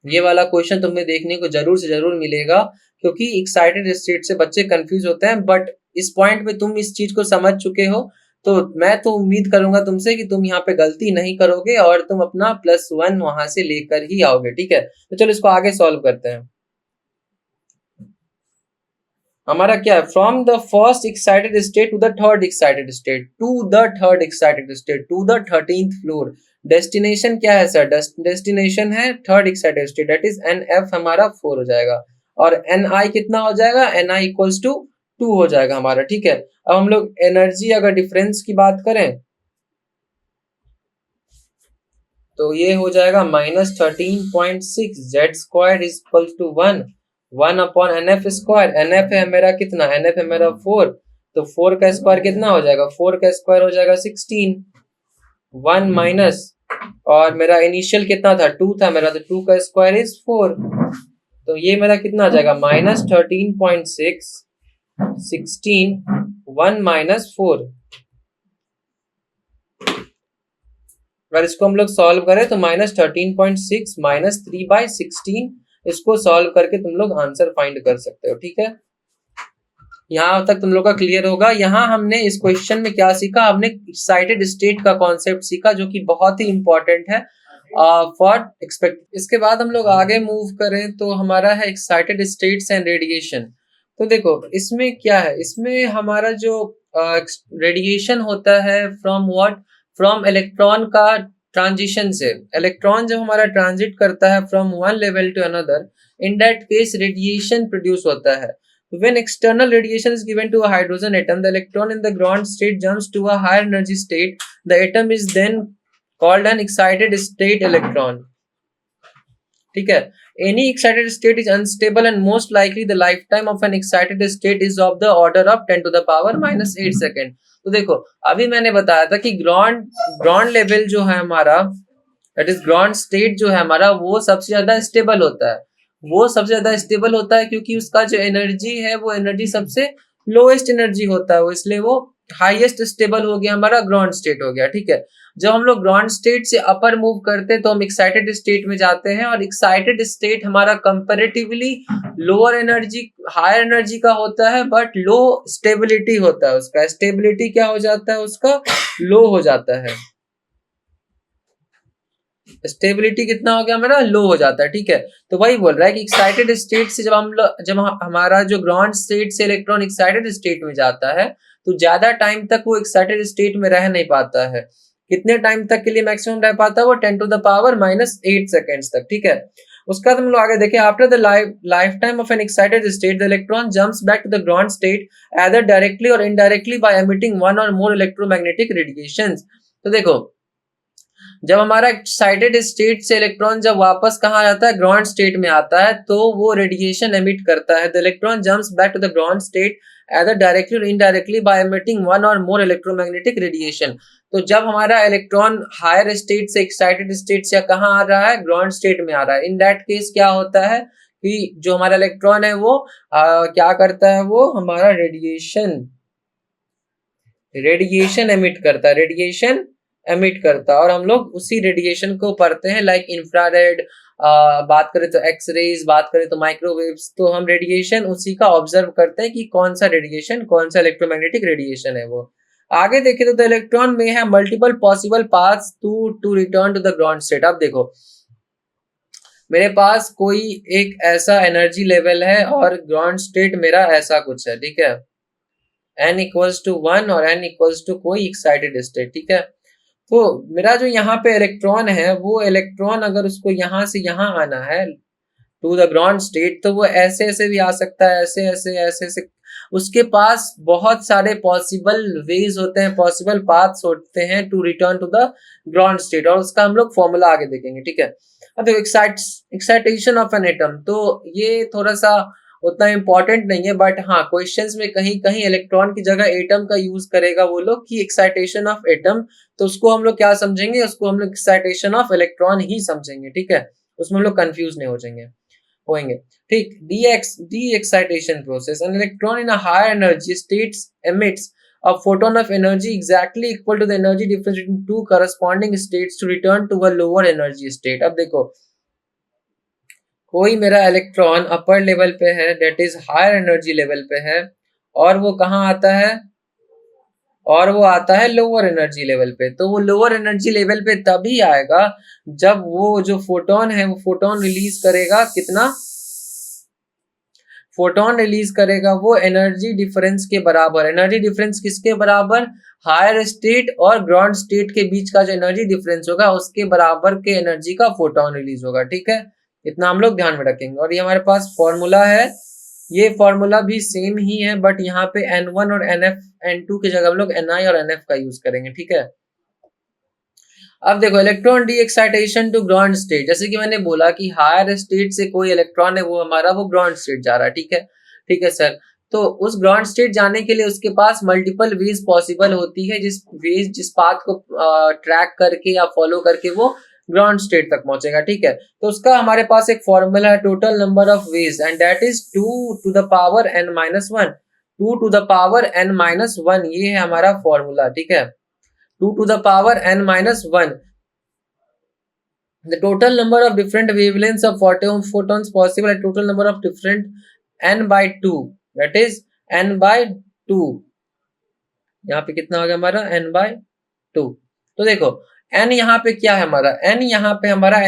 ये वाला क्वेश्चन तुम्हें देखने को जरूर से जरूर मिलेगा, क्योंकि एक्साइटेड स्टेट से बच्चे कंफ्यूज होते हैं। बट इस पॉइंट पे तुम इस चीज को समझ चुके हो, तो मैं तो उम्मीद करूंगा तुमसे कि तुम यहाँ पे गलती नहीं करोगे और तुम अपना +1 वहां से लेकर ही आओगे। ठीक है, तो चलो इसको आगे सॉल्व करते हैं। हमारा क्या है, from the first excited state to the third excited state, to the third excited state, to the 13th floor. Destination क्या है सर, डेस्टिनेशन है third excited state, that is NF हमारा 4 हो जाएगा, और NI कितना हो जाएगा, NI=2 हो जाएगा हमारा। ठीक है, अब हम लोग एनर्जी अगर डिफरेंस की बात करें तो ये हो जाएगा -13.6 Z² = 1/NF²। NF है मेरा कितना, NF है मेरा 4, तो 4 का स्क्वायर कितना हो जाएगा, 4 का स्क्वायर हो जाएगा 16। 1 माइनस, और मेरा इनिशियल कितना था, 2 था मेरा, तो 2 का स्क्वायर इज 4। तो ये मेरा कितना आ जाएगा, -13.6 16 1 - 4। अगर इसको हम लोग सॉल्व करें तो -13.6 - 3/16, इसको सॉल्व करके तुम लोग आंसर फाइंड कर सकते हो। ठीक है, यहाँ तक तुम लोग का क्लियर होगा। यहाँ हमने इस क्वेश्चन में क्या सीखा, हमने एक्साइटेड स्टेट का कॉन्सेप्ट सीखा, जो कि बहुत ही इंपॉर्टेंट है फॉर एक्सपेक्ट। इसके बाद हम लोग आगे मूव करें तो हमारा है एक्साइटेड स्टेट्स एंड रेडिएशन। तो देखो इसमें क्या है, इसमें हमारा जो रेडिएशन होता है फ्रॉम व्हाट, फ्रॉम इलेक्ट्रॉन का ट्रांजिशन से। इलेक्ट्रॉन जब हमारा ट्रांजिट करता है from one level to another, in that case radiation produce होता है। When external radiation is given to a hydrogen atom, the electron in the ground state jumps to a higher energy state. The atom is then called an excited state electron. ठीक है, any excited state is unstable and most likely the lifetime of an excited state is of the order of 10⁻⁻8 second. तो देखो अभी मैंने बताया था कि ग्राउंड लेवल जो है हमारा, दैट इज ग्राउंड स्टेट जो है हमारा, वो सबसे ज्यादा स्टेबल होता है। वो सबसे ज्यादा स्टेबल होता है क्योंकि उसका जो एनर्जी है वो एनर्जी सबसे लोएस्ट एनर्जी होता है, इसलिए वो हाईएस्ट स्टेबल हो गया, हमारा ग्राउंड स्टेट हो गया। ठीक है, जब हम लोग ग्राउंड स्टेट से अपर मूव करते हैं तो हम एक्साइटेड स्टेट में जाते हैं, और एक्साइटेड स्टेट हमारा comparatively lower energy higher energy का होता है, बट लो स्टेबिलिटी होता है उसका। स्टेबिलिटी क्या हो जाता है उसका, लो हो जाता है। स्टेबिलिटी कितना हो गया हमारा, लो हो जाता है। ठीक है, तो वही बोल रहा है कि एक्साइटेड स्टेट से जब हमारा जो ग्राउंड स्टेट से इलेक्ट्रॉन एक्साइटेड स्टेट में जाता है तो ज्यादा टाइम तक वो एक्साइटेड स्टेट में रह नहीं पाता है। कितने टाइम तक के लिए मैक्सिमम रह पाता है वो, 10⁻⁻8 सेकेंड्स तक। ठीक है, उसका तुम लोग आगे देखें, after the life time of an excited state the electron jumps back to the ground state either directly or indirectly by emitting one or more electromagnetic radiations. तो देखो जब हमारा एक्साइटेड स्टेट से इलेक्ट्रॉन जब वापस कहाँ आता है, ग्राउंड स्टेट में आता है, तो वो रेडिएशन एमिट करता है। The electron jumps back to the ground state either directly or indirectly by emitting one or more electromagnetic radiation. तो जब हमारा इलेक्ट्रॉन हायर स्टेट से एक्साइटेड स्टेट से कहाँ आ रहा है, ग्राउंड स्टेट में आ रहा है, इन दैट केस क्या होता है कि जो हमारा इलेक्ट्रॉन है वो क्या करता है, वो हमारा रेडिएशन एमिट करता है। रेडिएशन एमिट करता है और हम लोग उसी रेडिएशन को पढ़ते हैं, लाइक इंफ्रारेड, बात करें तो एक्स रेज, बात करें तो माइक्रोवेव्स। तो हम रेडिएशन उसी का ऑब्जर्व करते हैं कि कौन सा रेडिएशन, कौन सा इलेक्ट्रोमैग्नेटिक रेडिएशन है वो। आगे देखें तो द इलेक्ट्रॉन में है multiple possible paths to return to the ground state. अब देखो मेरे पास कोई एक ऐसा एनर्जी लेवल है और ग्राउंड स्टेट मेरा ऐसा कुछ है, ठीक है, n इक्वल्स टू 1 और n इक्वल्स टू कोई एक्साइटेड स्टेट, ठीक है। तो मेरा जो यहाँ पे इलेक्ट्रॉन है, वो इलेक्ट्रॉन अगर उसको यहाँ से यहाँ आना है टू द ग्राउंड स्टेट, तो वो ऐसे ऐसे भी आ सकता है, ऐसे ऐसे ऐसे ऐसे। उसके पास बहुत सारे पॉसिबल वेज होते हैं, पॉसिबल पाथ्स होते हैं to return to the ground state, और उसका हम लोग फॉर्मूला आगे देखेंगे, ठीक है। अब देखो एक्साइटेशन ऑफ एन एटम, तो ये थोड़ा सा उतना इंपॉर्टेंट नहीं है, बट हाँ क्वेश्चंस में कहीं कहीं इलेक्ट्रॉन की जगह एटम का यूज करेगा वो लोग कि एक्साइटेशन ऑफ एटम, तो उसको हम लोग क्या समझेंगे, उसको हम लोग एक्साइटेशन ऑफ इलेक्ट्रॉन ही समझेंगे, ठीक है। उसमें हम लोग कंफ्यूज नहीं हो जाएंगे होंगे, ठीक। De excitation process, an electron in a higher energy states emits a photon of energy exactly equal to the energy difference between two corresponding states to return to a lower energy state। अब देखो कोई मेरा इलेक्ट्रॉन अपर लेवल पे है, that is higher energy level पे है, और वो कहाँ आता है, और वो आता है लोअर एनर्जी लेवल पे। तो वो लोअर एनर्जी लेवल पे तभी आएगा जब वो जो फोटोन है वो फोटोन रिलीज करेगा, कितना फोटोन रिलीज करेगा, वो एनर्जी डिफरेंस के बराबर। एनर्जी डिफरेंस किसके बराबर, हायर स्टेट और ग्राउंड स्टेट के बीच का जो एनर्जी डिफरेंस होगा उसके बराबर के एनर्जी का फोटोन रिलीज होगा, ठीक है। इतना हम लोग ध्यान में रखेंगे। और ये हमारे पास फॉर्मूला है, ये फॉर्मूला भी सेम ही है, बट यहाँ पे N1 और N2 की जगह हम लोग Ni और Nf का यूज करेंगे, ठीक है। अब देखो electron de excitation to ground state, जैसे कि मैंने बोला कि हायर स्टेट से कोई इलेक्ट्रॉन है वो हमारा वो ग्राउंड स्टेट जा रहा है, ठीक है, ठीक है सर। तो उस ग्राउंड स्टेट जाने के लिए उसके पास मल्टीपल वेज पॉसिबल होती है, जिस पाथ को ट्रैक करके या फॉलो करके वो ग्राउंड स्टेट तक पहुंचेगा, ठीक है। तो उसका हमारे पास एक फॉर्मूला है, total number of ways, and that is 2 to the power n-1, 2 to the power n-1, ये है हमारा फॉर्मूला, ठीक है। 2 to the power n-1, the total number of different wavelengths of photons possible at total number of different n by 2, that is n by 2। यहाँ पे कितना हो गया हमारा n by 2। तो देखो n यहाँ पे क्या है हमारा, n यहाँ पे हमारा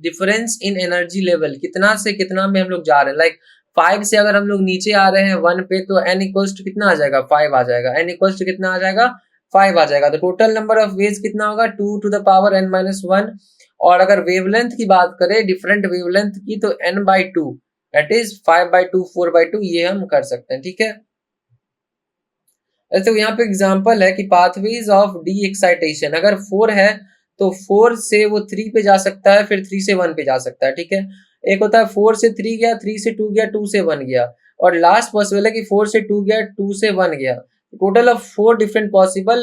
डिफरेंस इन एनर्जी लेवल, कितना से कितना में हम लोग जा रहे हैं, लाइक 5 से अगर हम लोग नीचे आ रहे हैं 1 पे, तो n इक्वल्स टू कितना आ जाएगा, 5 आ जाएगा, n इक्वल्स टू कितना आ जाएगा, 5 आ जाएगा। तो टोटल नंबर ऑफ वेज कितना होगा, 2 टू द पावर n-1। और अगर वेवलेंथ की बात करें, डिफरेंट वेवलेंथ की, तो n by 2, that is 5 by 2, 4 by 2, ये हम कर सकते हैं, ठीक है। तो यहाँ पे एग्जांपल है कि पाथवेज ऑफ डी एक्साइटेशन, अगर 4 है तो 4 से वो 3 पे जा सकता है, फिर 3 से 1 पे जा सकता है, ठीक है। एक होता है 4 से 3 गया, 3 से 2 गया, 2 से 1 गया, और लास्ट पॉसिबल है कि 4 से 2 गया, 2 से 1 गया। Total of 4 different possible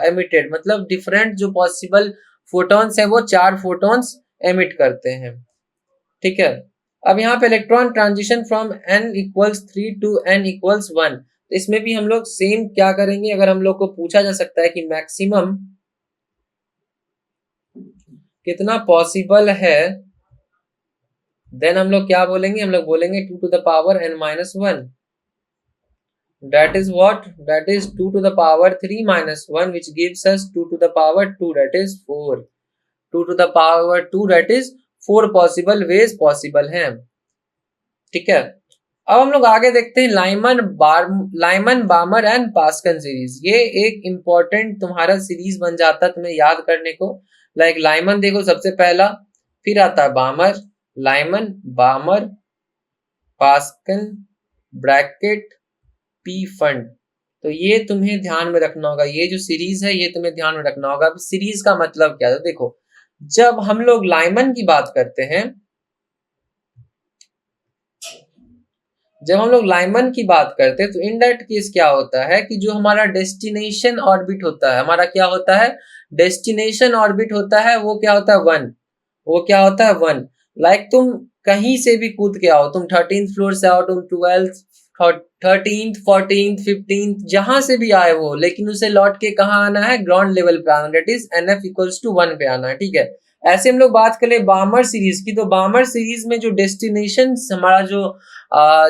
emitted, मतलब डिफरेंट जो पॉसिबल फोटॉन्स है वो 4 फोटॉन्स एमिट करते हैं, ठीक है। अब यहाँ पे electron transition from n=3 to n=1, तो इसमें भी हम लोग सेम क्या करेंगे, अगर हम लोग को पूछा जा सकता है कि मैक्सिमम कितना पॉसिबल है, देन हम लोग क्या बोलेंगे, हम लोग बोलेंगे 2 to the power n-1, that is what, that is 2 to the power 3 minus 1, which gives us 2 to the power 2, that is 4, 2 to the power 2, that is 4 possible ways possible हैं, ठीक है। अब हम लोग आगे देखते हैं लाइमन बामर एंड पास्कल सीरीज। ये एक इंपॉर्टेंट तुम्हारा सीरीज बन जाता है तुम्हें याद करने को, लाइक लाइमन देखो सबसे पहला, फिर आता है बामर, Lyman बामर pascal bracket P fund. तो ये तुम्हें ध्यान में रखना होगा, ये जो सीरीज है ये तुम्हें ध्यान में रखना होगा। अब सीरीज का मतलब क्या है, देखो जब हम लोग लाइमन की बात करते हैं, जब हम लोग लाइमन की बात करते हैं तो इनडायरेक्ट केस क्या होता है कि जो हमारा डेस्टिनेशन ऑर्बिट होता है, हमारा क्या होता है, डेस्टिनेशन ऑर्बिट होता है, वो क्या होता है 1, वो क्या होता है 1। लाइक तुम कहीं से भी कूद के आओ, तुम 13th फ्लोर से आओ, तुम 13th 14th 15th जहां से भी आए वो, लेकिन उसे लौट के कहाँ आना है, ग्राउंड लेवल पे आना, that is NF equals to 1 पे आना है, ठीक है। ऐसे हम लोग बात करें बामर सीरीज की, तो बामर सीरीज में जो डेस्टिनेशन हमारा जो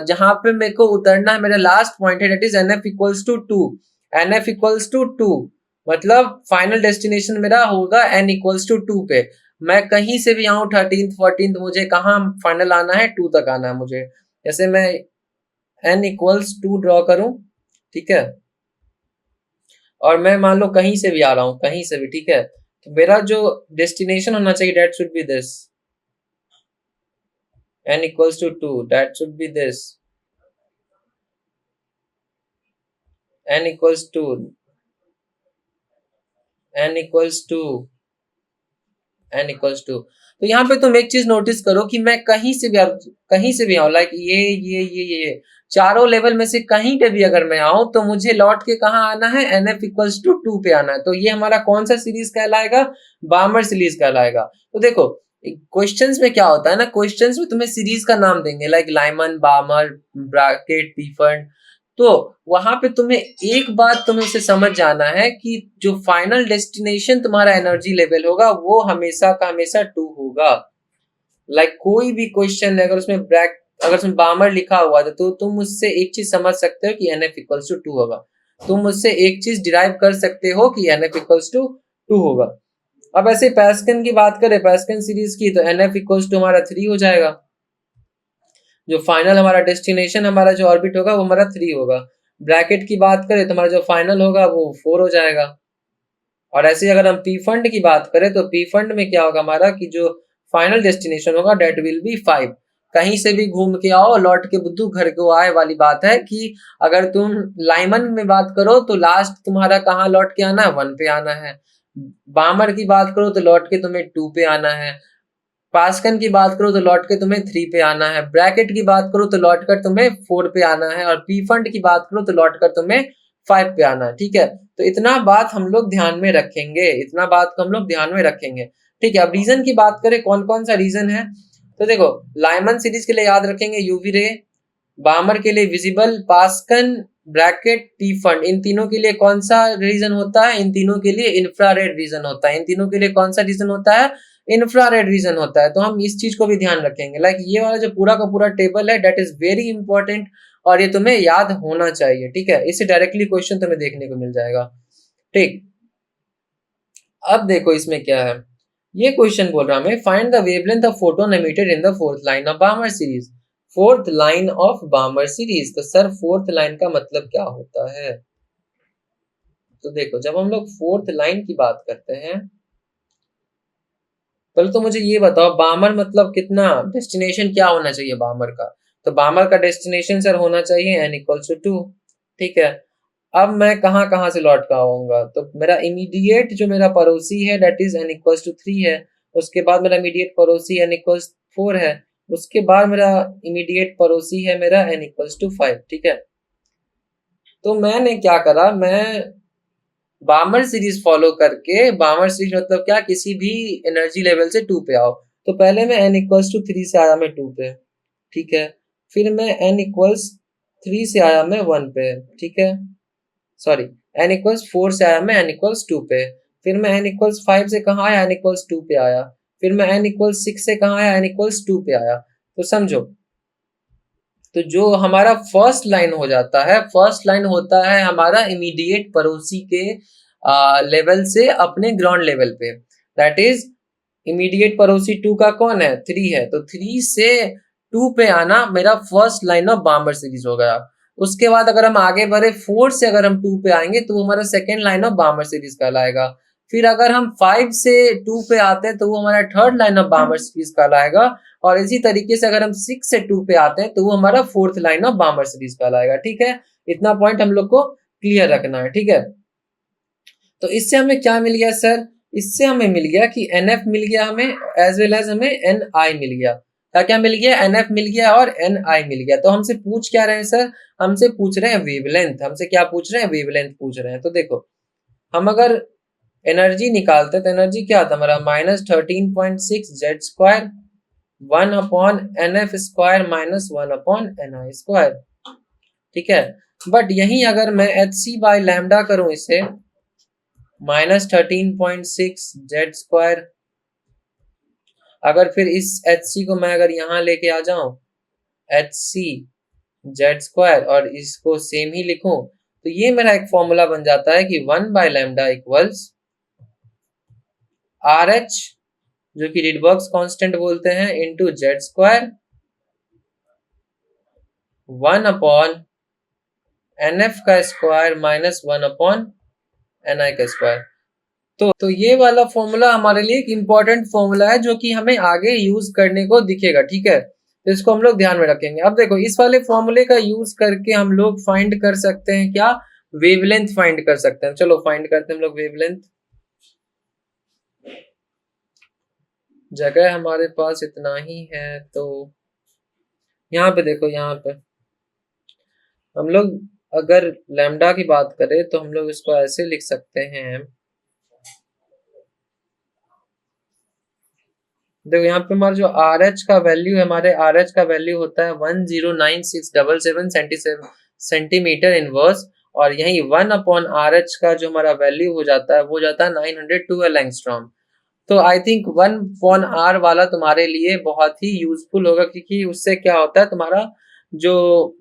जहां पे मेरे को उतरना है, मेरा लास्ट पॉइंट है, that is NF equals to 2, NF equals to 2, मतलब फाइनल डेस्टिनेशन मेरा होगा n इक्वल्स टू 2 पे। मैं कहीं से भी आऊं 13th 14th, मुझे कहाँ फाइनल आना है, 2 तक आना है मुझे। जैसे मैं n इक्वल्स 2 ड्रॉ करूं, ठीक है, और मैं मान लो कहीं से भी आ रहा हूं, कहीं से भी, ठीक है, तो मेरा जो डेस्टिनेशन होना चाहिए that should be this, n equals to 2, that should be this, n equals to, n equals to, n equals to. तो यहाँ पे तुम एक चीज नोटिस करो कि मैं कहीं से भी आऊं, लाइक ये चारों लेवल में से कहीं पे भी अगर मैं आऊं, तो मुझे लौट के कहाँ आना है, NF इक्वल्स टू 2 पे आना है। तो ये हमारा कौन सा सीरीज कहलाएगा, बामर सीरीज कहलाएगा। तो देखो क्वेश्चंस में क्या होता है ना, क्वेश्चंस में तुम्हें सीरीज का नाम देंगे, लाइक लाइमन, बामर, ब्रैकेट, पीफर्ड। तो वहां पे तुम्हें एक बात तुम्हें इसे समझ जाना है कि जो फाइनल डेस्टिनेशन तुम्हारा एनर्जी लेवल होगा वो हमेशा का हमेशा 2 होगा। लाइक कोई भी क्वेश्चन है, अगर उसमें बामर लिखा हुआ था, तो तुम उससे एक चीज समझ सकते हो कि NF इक्वल्स टू 2 होगा। तुम उससे एक चीज डिराइव कर सकते हो कि NF इक्वल्स टू 2 होगा। अब ऐसे पैस्कन की बात करें, पैस्कन सीरीज की, तो NF इक्वल्स टू हमारा 3 हो जाएगा। जो फाइनल हमारा डेस्टिनेशन, हमारा जो ऑर्बिट होगा वो हमारा 3 होगा। ब्रैकेट की बात करें तो हमारा जो फाइनल होगा वो 4 हो जाएगा। और ऐसे ही अगर हम पी फंड की बात करें, तो पी फंड में क्या होगा हमारा कि जो फाइनल डेस्टिनेशन होगा डेट विल बी 5। कहीं से भी घूम के आओ, लौट के बुद्धू घर को आए वाली बात है कि अगर तुम लाइमन में बात करो तो लास्ट तुम्हारा कहाँ लौट के आना है, 1 पे आना है। बामर की बात करो तो लौट के तुम्हें 2 पे आना है। पास्कन की बात करो तो लौट के तुम्हें 3 पे आना है। ब्रैकेट की बात करो तो लौट कर तुम्हें 4 पे आना है। और पी फंड की बात करो तो लौट कर तुम्हें 5 पे आना है, ठीक है। तो इतना बात हम लोग ध्यान में रखेंगे, इतना बात को हम लोग ध्यान में रखेंगे, ठीक है। अब रीजन की बात करें, कौन कौन सा रीजन है, तो देखो लाइमन सीरीज के लिए याद रखेंगे यूवी रे, बामर के लिए विजिबल, पास्कन, ब्रैकेट, टी फंड, इन तीनों के लिए कौन सा रीजन होता है, इन तीनों के लिए इंफ्रारेड रीजन होता है। इन तीनों के लिए कौन सा रीजन होता है, इंफ्रारेड रीजन होता है। तो हम इस चीज को भी ध्यान रखेंगे, लाइक ये वाला जो पूरा का पूरा टेबल है दैट इज वेरी इंपॉर्टेंट, और ये तुम्हें याद होना चाहिए, ठीक है। इससे डायरेक्टली क्वेश्चन तुम्हें देखने को मिल जाएगा, ठीक। अब देखो इसमें क्या है, ये क्वेश्चन बोल रहा हमें find the wavelength of photon emitted in the fourth line of बामर series. Fourth line of बामर series, तो सर फोर्थ लाइन का मतलब क्या होता है। तो देखो जब हम लोग फोर्थ लाइन की बात करते हैं, पहले तो मुझे ये बताओ बामर मतलब कितना, डेस्टिनेशन क्या होना चाहिए बामर का। तो बामर का डेस्टिनेशन सर होना चाहिए n इक्वल्स टू 2, ठीक है। अब मैं कहाँ कहाँ से लौट कर आऊंगा, तो मेरा इमीडिएट जो मेरा पड़ोसी है that is n equals to 3 है। उसके बाद मेरा इमीडिएट पड़ोसी n इक्वल्स 4 है। उसके बाद मेरा इमीडिएट पड़ोसी है मेरा n इक्वल्स टू 5, ठीक है। तो मैंने क्या करा, मैं बामर सीरीज फॉलो करके, बामर सीरीज मतलब क्या, किसी भी एनर्जी लेवल से 2 पे आओ। तो पहले मैं n इक्वल्स टू 3 से आया मैं 2 पे, ठीक है। फिर मैं n इक्वल्स 3 से आया मैं 1 पे, ठीक है। सॉरी, n इक्वल्स 4 से आया मैं n इक्वल्स 2 पे। फिर मैं n इक्वल्स 5 से कहाँ आया, n इक्वल्स 2 पे आया। फिर मैं n इक्वल्स 6 से कहाँ आया, n इक्वल्स 2 पे आया। तो समझो, तो जो हमारा फर्स्ट लाइन हो जाता है, फर्स्ट लाइन होता है हमारा इमीडिएट पड़ोसी के लेवल से अपने ग्राउंड लेवल पे, दैट इज इमीडिएट पड़ोसी 2 का कौन है, 3 है। तो 3 से 2 पे आना मेरा फर्स्ट लाइन ऑफ बामर सीरीज हो गया। उसके बाद अगर हम आगे बढ़े 4 से अगर हम 2 पे आएंगे तो वो हमारा सेकेंड लाइन ऑफ बामर सीरीज कहलाएगा। फिर अगर हम 5 से 2 पे आते हैं तो वो हमारा थर्ड लाइन ऑफ बामर सीरीज कहलाएगा। और इसी तरीके से अगर हम 6 से 2 पे आते हैं तो वो हमारा फोर्थ लाइन ऑफ बामर सीरीज कहलाएगा, ठीक है। इतना पॉइंट हम लोग को क्लियर रखना है, ठीक है। तो इससे हमें क्या मिल गया सर, इससे हमें मिल गया कि NF मिल गया हमें, एज वेल एज हमें NI मिल गया। क्या क्या मिल गया, NF मिल गया और NI मिल गया। तो हमसे पूछ क्या रहे हैं सर, हमसे पूछ रहे हैं वेवलेंथ। हमसे क्या पूछ रहे हैं, वेवलेंथ पूछ रहे हैं। तो देखो हम अगर एनर्जी निकालते तो एनर्जी क्या आता हमारा, -13.6 Z square 1 upon NF square -1 upon NI square. ठीक है। बट यही अगर मैं hc बाय लैम्डा करूं इसे -13.6 जेड स्क्वायर, अगर फिर इस hc को मैं अगर यहां लेके आ जाऊं hc जेड स्क्वायर और इसको सेम ही लिखूं, तो ये मेरा एक फॉर्मूला बन जाता है कि 1 by lambda equals R H, जो कि रिडबर्ग्स कांस्टेंट बोलते हैं, into Z square 1 upon N f का square minus 1 upon N i का स्क्वायर। तो ये वाला फॉर्मूला हमारे लिए एक इंपॉर्टेंट फॉर्मूला है जो कि हमें आगे यूज करने को दिखेगा, ठीक है। तो इसको हम लोग ध्यान में रखेंगे। अब देखो इस वाले फॉर्मूले का यूज करके हम लोग फाइंड कर सकते हैं क्या, वेवलेंथ फाइंड कर सकते हैं। चलो फाइंड करते हैं हम लोग वेवलेंथ। जगह हमारे पास इतना ही है, तो यहाँ पे देखो, यहाँ पे हम लोग अगर लैम्डा की बात करें तो हम लोग इसको ऐसे लिख सकते हैं। देखो यहाँ पे हमारा जो आर एच का वैल्यू है, हमारे आर एच का वैल्यू होता है 109677 सेंटीमीटर इनवर्स, और यही 1 अपॉन आर एच का जो हमारा वैल्यू हो जाता है वो हो जाता है 912 एंगस्ट्रॉम। तो आई थिंक 1 अपॉन आर वाला तुम्हारे लिए बहुत ही यूजफुल होगा, क्योंकि उससे क्या होता है, तुम्हारा जो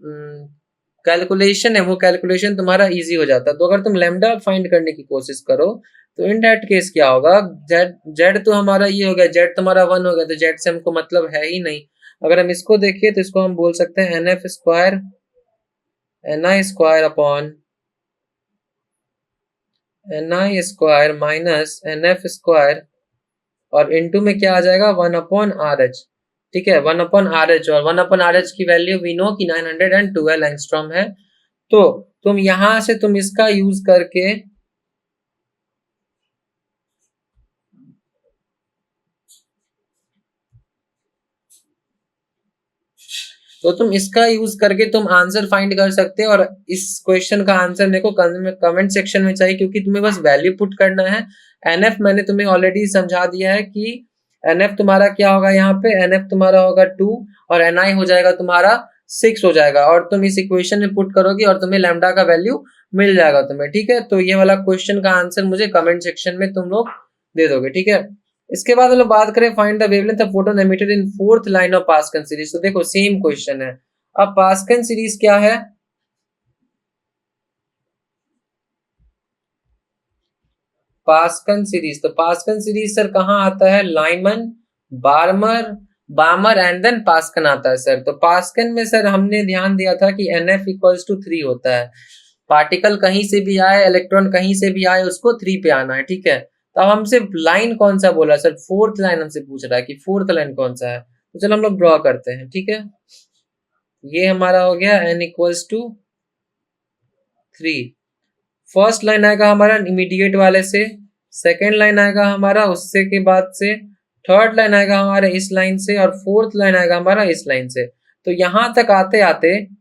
कैलकुलेशन है वो कैलकुलेशन तुम्हारा इजी हो जाता है। तो अगर तुम लैम्डा फाइंड करने की कोशिश करो तो इन दैट केस क्या होगा, जेड जेड तो हमारा ये हो गया, जेड तुम्हारा 1 हो गया, तो जेड से हमको मतलब है ही नहीं। अगर हम इसको देखिए तो इसको हम बोल सकते हैं N F square N I square upon N I square minus N F square, और इनटू में क्या आ जाएगा 1 अपॉन आर एच, ठीक है। 1 अपॉन आर एच, और 1 अपॉन आर एच की वैल्यू वी नो कि 912 एंगस्ट्रॉम है। तो तुम यहां से तुम इसका यूज करके तुम इसका यूज करके तुम आंसर फाइंड कर सकते हो। और इस क्वेश्चन का आंसर मेरे को कमेंट सेक्शन में चाहिए, क्योंकि तुम्हें बस वैल्यू पुट करना है। एनएफ मैंने तुम्हें ऑलरेडी समझा दिया है कि एनएफ तुम्हारा क्या होगा, यहाँ पे एनएफ तुम्हारा होगा 2 और एनआई हो जाएगा तुम्हारा 6 हो जाएगा, और तुम इस इक्वेशन में पुट करोगे और तुम्हें लैम्डा का वैल्यू मिल जाएगा तुम्हें, ठीक है। तो ये वाला क्वेश्चन का आंसर मुझे कमेंट सेक्शन में तुम लोग दे दोगे, ठीक है। इसके बाद हम लोग बात करें find the wavelength of photon emitted in fourth line of pascal series. तो देखो सेम क्वेश्चन है। अब पास्कल सीरीज क्या है, पास्कल सीरीज, तो पास्कल सीरीज सर कहाँ आता है, Lyman, Balmer, Balmer and then Paschen आता है सर। तो पास्कन में सर हमने ध्यान दिया था कि एन एफ इक्वल्स टू 3 होता है। पार्टिकल कहीं से भी आए, इलेक्ट्रॉन कहीं से भी आए, उसको 3 पे आना है, ठीक है। तो अब हमसे लाइन कौन सा बोला सर, फोर्थ लाइन हमसे पूछ रहा है कि फोर्थ लाइन कौन सा है। तो चलो हम लोग ड्रॉ करते हैं, ठीक है। ये हमारा हो गया n equals to 3। First line आएगा हमारा इमीडिएट वाले से, सेकेंड लाइन आएगा हमारा उससे के बाद से, थर्ड लाइन आएगा हमारा इस लाइन से, और फोर्थ लाइन आएगा हमारा इस लाइन से। तो यहां तक आते आते,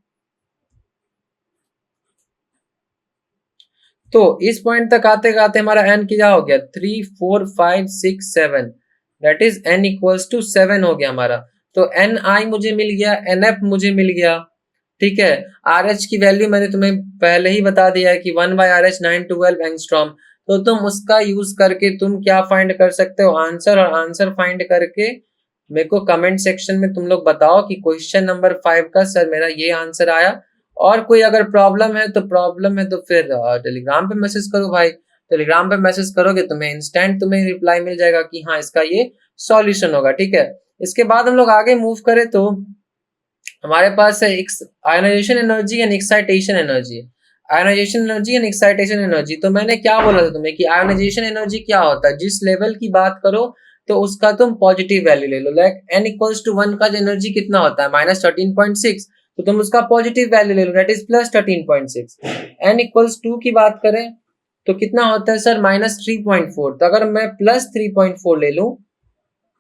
तो इस पॉइंट तक आते आते हमारा n क्या हो गया, 3 4 5 6 7, that is n equals to 7 हो गया हमारा। तो एन आई मुझे मिल गया, एन एफ मुझे मिल गया, ठीक है। आर एच की वैल्यू मैंने तुम्हें पहले ही बता दिया है कि 1 बाई आर एच 912 एंगस्ट्रॉम। तो तुम उसका यूज करके तुम क्या फाइंड कर सकते हो, आंसर। और आंसर फाइंड करके मेरे को कमेंट सेक्शन में तुम लोग बताओ कि क्वेश्चन नंबर 5 का सर मेरा ये आंसर आया। और कोई अगर प्रॉब्लम है तो फिर टेलीग्राम पे मैसेज करो भाई। टेलीग्राम पे मैसेज करोगे तुम्हें इंस्टेंट तुम्हें रिप्लाई मिल जाएगा कि हाँ इसका ये सॉल्यूशन होगा, ठीक है। इसके बाद हम लोग आगे मूव करें तो हमारे पास है ionization energy and excitation energy. Ionization energy and excitation energy, तो मैंने क्या बोला था तुम्हें कि आयोनाइजेशन एनर्जी क्या होता है, जिस लेवल की बात करो तो उसका तुम पॉजिटिव वैल्यू ले लो। लाइक n इक्वल्स टू 1 का एनर्जी कितना होता है, -13.6, तो तुम उसका पॉजिटिव वैल्यू ले लो, दैट इज +13.6। n इक्वल्स 2 की बात करें तो कितना होता है सर, -3.4। तो अगर मैं +3.4 ले लूं,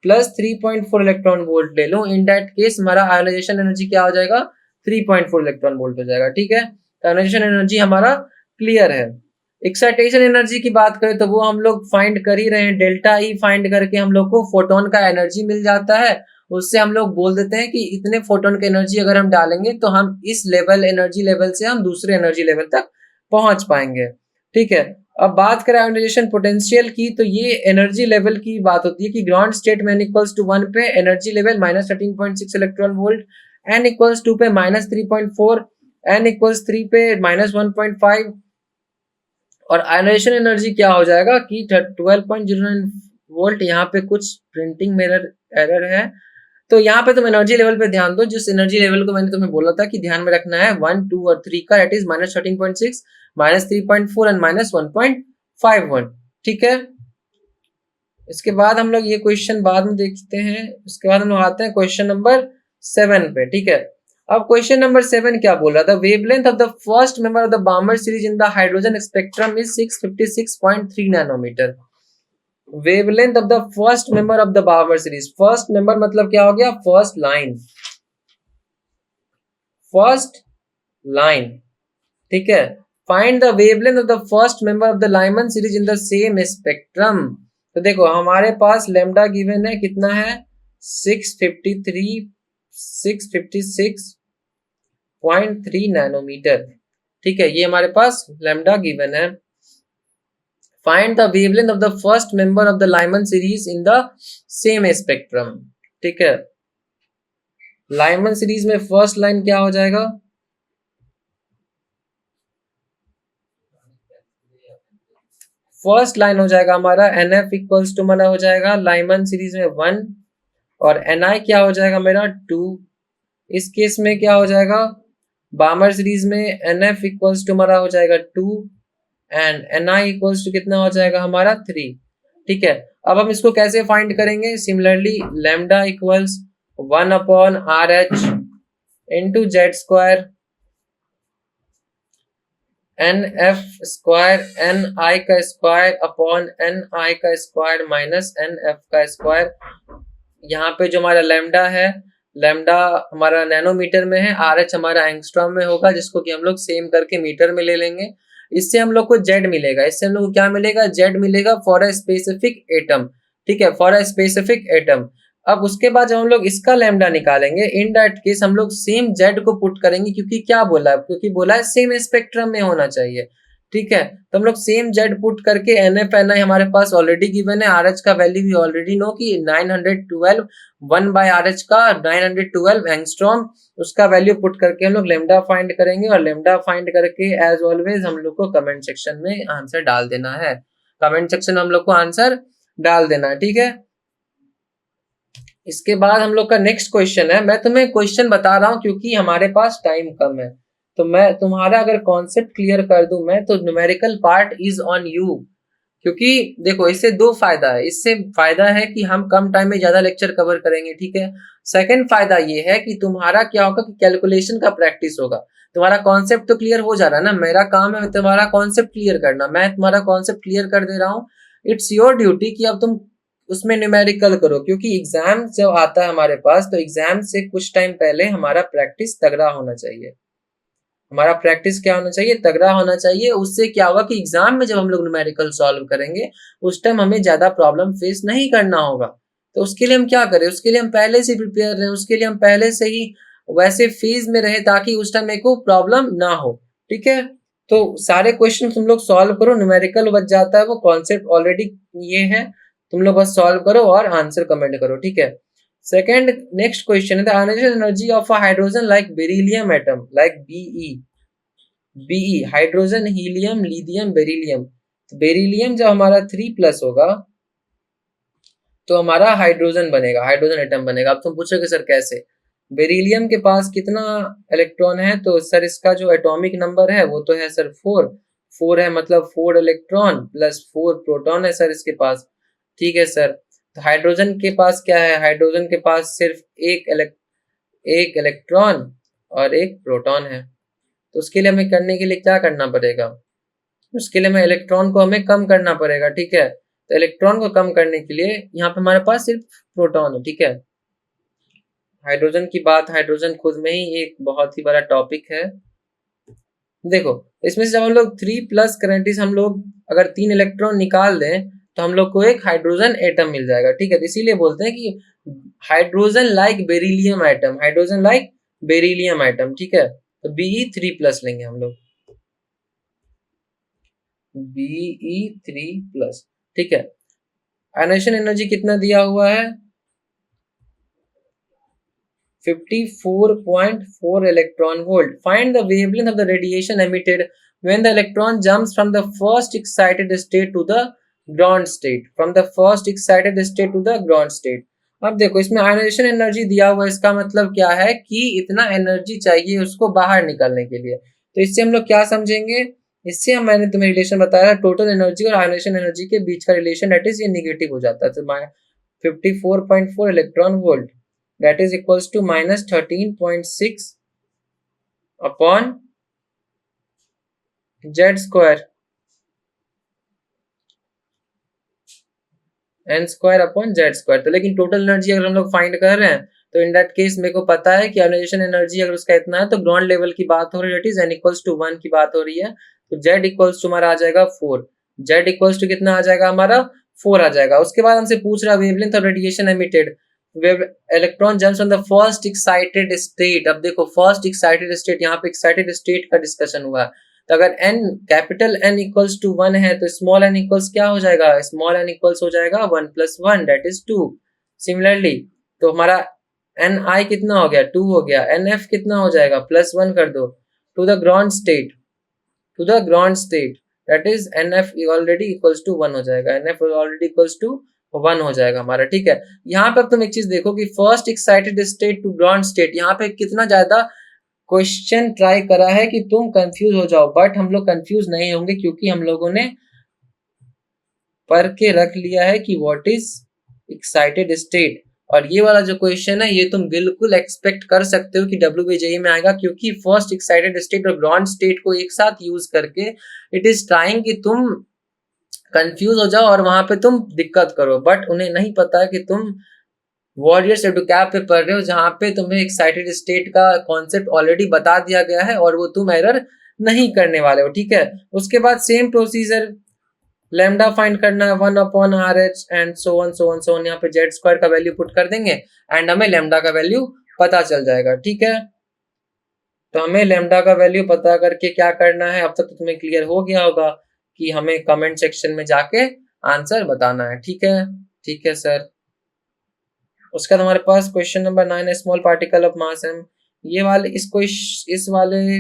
+3.4 इलेक्ट्रॉन वोल्ट ले लूं, इन दैट केस हमारा आयोनाइजेशन एनर्जी क्या हो जाएगा, 3.4 इलेक्ट्रॉन वोल्ट हो जाएगा, ठीक है। तो आयोनाइजेशन एनर्जी हमारा क्लियर है। एक्साइटेशन एनर्जी की बात करें तो वो हम लोग फाइंड कर ही रहे हैं, डेल्टा ई फाइंड करके हम लोग को फोटोन का एनर्जी मिल जाता है, उससे हम लोग बोल देते हैं कि इतने फोटोन की एनर्जी अगर हम डालेंगे तो हम इस लेवल एनर्जी लेवल से हम दूसरे एनर्जी लेवल तक पहुंच पाएंगे। ठीक है, अब बात करें आयोनाइजेशन पोटेंशियल की, तो ये एनर्जी लेवल की बात होती है कि ग्राउंड स्टेट में n इक्वल्स टू 1 पे energy level -13.6 electron volt, n equals 2 पे -3.4, n इक्वल्स 3 पे -1.5, और आयोनाइजेशन एनर्जी क्या हो जाएगा कि 12.09 वोल्ट। यहाँ पे कुछ प्रिंटिंग में एरर है, तो यहाँ पे तुम एनर्जी लेवल पे ध्यान दो, जिस एनर्जी लेवल को मैंने तुम्हें बोला था कि ध्यान में रखना है 1, 2 और 3 का, इट इज -13.6, -3.4 एंड -1.51। ठीक है, इसके बाद हम लोग ये क्वेश्चन बाद में देखते हैं। उसके बाद हम लोग आते हैं क्वेश्चन नंबर 7 पे। ठीक है, अब क्वेश्चन नंबर 7 क्या बोल रहा था, wavelength of the first member of the Balmer series in the hydrogen spectrum is 656.3 nanometre. Wavelength of the first member of the Balmer series, first member मतलब क्या हो गया, फर्स्ट लाइन, फर्स्ट लाइन। ठीक है, find the wavelength of the first member of the Lyman series in the same spectrum. तो देखो हमारे पास लेमडा गिवन है, कितना है 656.3 नैनोमीटर। ठीक है, ये हमारे पास लेमडा गिवन है। Find the wavelength of the first member of the Lyman series in the same spectrum. ठीक है, लाइमन सीरीज में फर्स्ट लाइन क्या हो जाएगा, फर्स्ट लाइन हो जाएगा हमारा NF इक्वल्स टू हमारा हो जाएगा लाइमन सीरीज में 1, और NI क्या हो जाएगा मेरा 2। इस केस में क्या हो जाएगा, बार्मर सीरीज में NF इक्वल्स टू हमारा हो जाएगा 2 एंड NI इक्वल्स टू कितना हो जाएगा हमारा 3। ठीक है, अब हम इसको कैसे फाइंड करेंगे, similarly lambda equals 1 upon RH into z square NF square NI का स्क्वायर अपॉन NI का स्क्वायर माइनस NF का स्क्वायर। यहाँ पे जो हमारा लैम्डा है, लैम्डा हमारा नैनोमीटर में है, RH हमारा एंगस्ट्रॉम में होगा, जिसको कि हम लोग सेम करके मीटर में ले लेंगे। इससे हम लोग को Z मिलेगा, इससे हम लोग को क्या मिलेगा, Z मिलेगा फॉर अ स्पेसिफिक एटम। ठीक है, फॉर अ स्पेसिफिक एटम। अब उसके बाद जब हम लोग इसका लैम्डा निकालेंगे, इन दैट केस हम लोग सेम Z को पुट करेंगे, क्योंकि क्या बोला है, क्योंकि बोला है सेम स्पेक्ट्रम में होना चाहिए। ठीक है, तो हम लोग सेम Z पुट करके NF NI हमारे पास ऑलरेडी गिवन है, RH का वैल्यू भी ऑलरेडी नो कि 912 1 बाय RH का 912 एंगस्ट्रॉम, उसका वैल्यू पुट करके हम लोग लेमडा फाइंड करेंगे, और लेमडा फाइंड करके एज ऑलवेज हम लोग को कमेंट सेक्शन में आंसर डाल देना है, कमेंट सेक्शन में हम लोग को आंसर डाल देना है। ठीक है, इसके बाद हम लोग का नेक्स्ट क्वेश्चन है। मैं तुम्हें क्वेश्चन बता रहा हूं क्योंकि हमारे पास टाइम कम है, तो मैं तुम्हारा अगर कॉन्सेप्ट क्लियर कर दूं मैं, तो numerical part is on you. क्योंकि देखो इससे दो फायदा है, इससे फायदा है कि हम कम टाइम में ज्यादा लेक्चर कवर करेंगे। ठीक है, सेकंड फायदा ये है कि तुम्हारा क्या होगा कि कैलकुलेशन का प्रैक्टिस होगा। तुम्हारा कॉन्सेप्ट तो क्लियर हो जा रहा है ना, मेरा काम है तुम्हारा कॉन्सेप्ट क्लियर करना, मैं तुम्हारा कॉन्सेप्ट क्लियर कर दे रहा हूँ। इट्स योर ड्यूटी कि अब तुम उसमें न्यूमेरिकल करो, क्योंकि एग्जाम जब आता है हमारे पास, तो एग्जाम से कुछ टाइम पहले हमारा प्रैक्टिस तगड़ा होना चाहिए। हमारा प्रैक्टिस क्या होना चाहिए, तगड़ा होना चाहिए। उससे क्या होगा कि एग्जाम में जब हम लोग न्यूमेरिकल सॉल्व करेंगे, उस टाइम हमें ज्यादा प्रॉब्लम फेस नहीं करना होगा। तो उसके लिए हम क्या करें, उसके लिए हम पहले से प्रिपेयर रहे, उसके लिए हम पहले से ही वैसे फेज में रहे, ताकि उस टाइम मेरे को प्रॉब्लम ना हो। ठीक है, तो सारे क्वेश्चन तुम लोग सॉल्व करो, न्यूमेरिकल बच जाता है, वो कॉन्सेप्ट ऑलरेडी ये है, तुम लोग बस सॉल्व करो और आंसर कमेंट करो। ठीक है, सेकेंड नेक्स्ट क्वेश्चन है, the ionization energy of a hydrogen like beryllium atom like BE hydrogen helium lithium beryllium. तो बेरिलियम जब हमारा 3+ होगा तो हमारा हाइड्रोजन बनेगा, हाइड्रोजन एटम बनेगा। अब तुम पूछोगे सर कैसे, बेरिलियम के पास कितना इलेक्ट्रॉन है, तो सर इसका जो एटॉमिक नंबर है वो तो है सर 4 है, मतलब 4 इलेक्ट्रॉन प्लस 4 प्रोटॉन है सर इसके पास। ठीक है सर, तो हाइड्रोजन के पास क्या है, हाइड्रोजन के पास सिर्फ एक इलेक्ट्रॉन और एक प्रोटॉन है। तो उसके लिए हमें करने के लिए क्या करना पड़ेगा, उसके लिए हमें इलेक्ट्रॉन को हमें कम करना पड़ेगा। ठीक है, तो इलेक्ट्रॉन को कम करने के लिए यहाँ पे हमारे पास सिर्फ प्रोटॉन है। ठीक है, हाइड्रोजन की बात, हाइड्रोजन खुद में ही एक बहुत ही बड़ा टॉपिक है। देखो इसमें से जब हम लोग 3+ करंट हम लोग अगर 3 इलेक्ट्रॉन निकाल दें, तो हम लोग को एक हाइड्रोजन एटम मिल जाएगा, ठीक है। तो इसीलिए बोलते हैं कि hydrogen like beryllium atom, hydrogen like beryllium atom, ठीक है। तो Be3+ लेंगे हम लोग, Be3+, ठीक है। आयनाइजेशन एनर्जी कितना दिया हुआ है, 54.4 electron volt. Find the wavelength of the radiation emitted when the electron jumps from the first excited state to the ground state. From the first excited state to the ground state. अब देखो इसमें आयनाइजेशन एनर्जी दिया हुआ है, इसका मतलब क्या है कि इतना एनर्जी चाहिए उसको बाहर निकलने के लिए। तो इससे हम लोग क्या समझेंगे, इससे हम मैंने तुम्हें रिलेशन बताया टोटल एनर्जी और आयनाइजेशन एनर्जी के बीच का रिलेशन, दैट इज ये निगेटिव हो जाता है। तो 54.4 electron volt that is equals to minus 13.6 upon z square, n square upon z square। तो लेकिन टोटल एनर्जी अगर हम लोग फाइंड कर रहे हैं तो इन दैट केस मेरे को पता है कि आयनाइजेशन एनर्जी अगर उसका इतना है तो ग्राउंड लेवल की बात हो रही है, that is n equals to 1 की बात हो रही है। तो z इक्वल्स टू हमारा आ जाएगा 4, z इक्वल्स टू कितना आ जाएगा हमारा 4 आ जाएगा। उसके बाद हमसे पूछ रहा wavelength of radiation emitted, electron jumps on the first excited state. अब देखो फर्स्ट एक्साइटेड स्टेट, यहाँ पे एक्साइटेड स्टेट का डिस्कशन हुआ है। तो अगर n capital N equals to 1 है तो स्मॉल n इक्वल्स क्या हो जाएगा, स्मॉल n इक्वल्स हो जाएगा 1 + 1 दैट इज 2। सिमिलरली तो हमारा Ni कितना हो गया, 2 हो गया। Nf कितना हो जाएगा, +1 कर दो, to the ground state, to the ground state that is Nf already equals to 1 हो जाएगा, Nf ऑलरेडी इक्वल्स टू 1 हो जाएगा हमारा, ठीक है। यहाँ पे तुम एक चीज देखो कि first excited state to ground state, यहाँ पे कितना ज्यादा क्वेश्चन ट्राई करा है कि तुम कंफ्यूज हो जाओ, बट हम लोग कंफ्यूज नहीं होंगे क्योंकि हम लोगों ने पढ़ के रख लिया है कि व्हाट इज एक्साइटेड स्टेट। और ये वाला जो क्वेश्चन है ये तुम बिल्कुल एक्सपेक्ट कर सकते हो कि WBJE में आएगा, क्योंकि फर्स्ट एक्साइटेड स्टेट और ग्राउंड स्टेट को एक साथ यूज करके इट इज ट्राइंग कि तुम कंफ्यूज हो जाओ और वहां पे तुम दिक्कत करो, बट उन्हें नहीं पता है कि तुम वॉरियर्स एडुकैप पे पढ़ रहे हो जहां पे तुम्हें एक्साइटेड स्टेट का कॉन्सेप्ट ऑलरेडी बता दिया गया है और वो तुम एरर नहीं करने वाले हो, ठीक है। उसके बाद सेम प्रोसीजर, लैम्डा फाइंड करना है 1/RH एंड सो ऑन। यहाँ पे जेड स्क्वायर का वैल्यू पुट कर देंगे एंड हमें लैम्डा का वैल्यू पता चल जाएगा, ठीक है। तो हमें लैम्डा का वैल्यू पता करके क्या करना है, अब तक तो तुम्हें क्लियर हो गया होगा कि हमें कमेंट सेक्शन में जाके आंसर बताना है, ठीक है। ठीक है सर। उसका हमारे पास क्वेश्चन नंबर 9 है, small particle of mass m। ये वाले इस वाले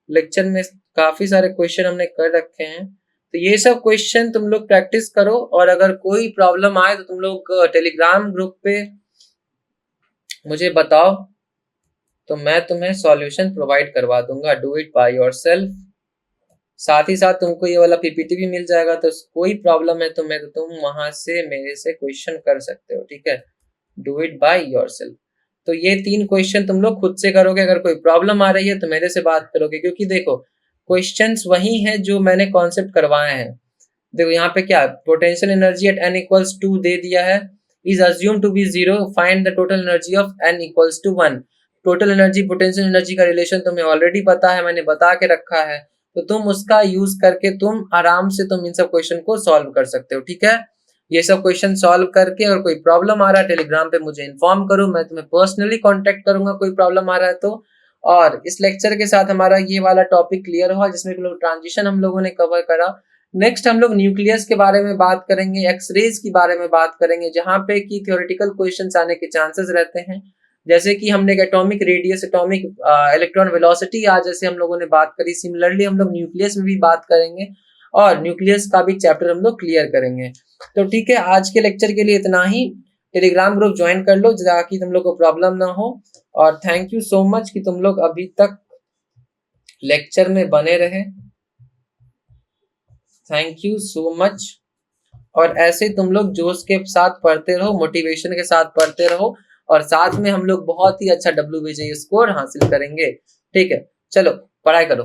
लेक्चर में काफी सारे क्वेश्चन हमने कर रखे हैं, तो ये सब क्वेश्चन तुम लोग प्रैक्टिस करो और अगर कोई प्रॉब्लम आए तो तुम लोग टेलीग्राम ग्रुप पे मुझे बताओ, तो मैं तुम्हें सॉल्यूशन प्रोवाइड करवा दूंगा। Do it by yourself. साथ ही साथ तुमको ये वाला पीपीटी भी मिल जाएगा, तो कोई प्रॉब्लम है तो तुम वहां से मेरे से क्वेश्चन कर सकते हो, ठीक है। Do it by yourself. तो ये 3 क्वेश्चन तुम लोग खुद से करोगे, अगर कोई प्रॉब्लम आ रही है तो मेरे से बात करोगे, क्योंकि देखो क्वेश्चंस वही हैं जो मैंने कॉन्सेप्ट करवाए हैं। देखो यहाँ पे क्या potential energy at n equals 2 दे दिया है, is assumed to be 0, find the total energy of n equals to 1। Total energy potential energy का रिलेशन तुम्हें ऑलरेडी पता है, मैंने बता के रखा है, तो तुम उसका यूज करके तुम आराम से तुम इन सब क्वेश्चन को सॉल्व कर सकते हो, ठीक है। ये सब क्वेश्चन सॉल्व करके अगर कोई प्रॉब्लम आ रहा है टेलीग्राम पे मुझे इन्फॉर्म करो, मैं तुम्हें पर्सनली कांटेक्ट करूंगा कोई प्रॉब्लम आ रहा है तो। और इस लेक्चर के साथ हमारा ये वाला टॉपिक क्लियर हुआ जिसमें ट्रांजिशन हम लोगों ने कवर करा। नेक्स्ट हम लोग न्यूक्लियस के बारे में बात करेंगे, एक्सरेज के बारे में बात करेंगे, जहां पे की थ्योरेटिकल क्वेश्चंस आने के चांसेस रहते हैं, जैसे कि हमने atomic radius, atomic electron velocity आज जैसे हम लोगों ने बात करी, सिमिलरली हम लोग न्यूक्लियस में भी बात करेंगे और न्यूक्लियस का भी चैप्टर हम लोग क्लियर करेंगे। तो ठीक है, आज के लेक्चर के लिए इतना ही। टेलीग्राम ग्रुप ज्वाइन कर लो ताकि तुम लोग को प्रॉब्लम ना हो, और थैंक यू सो मच कि तुम लोग अभी तक लेक्चर में बने रहे। Thank you so much. और ऐसे तुम लोग जोश के साथ पढ़ते रहो, मोटिवेशन के साथ पढ़ते रहो, और साथ में हम लोग बहुत ही अच्छा WBJE स्कोर हासिल करेंगे, ठीक है। चलो पढ़ाई करो।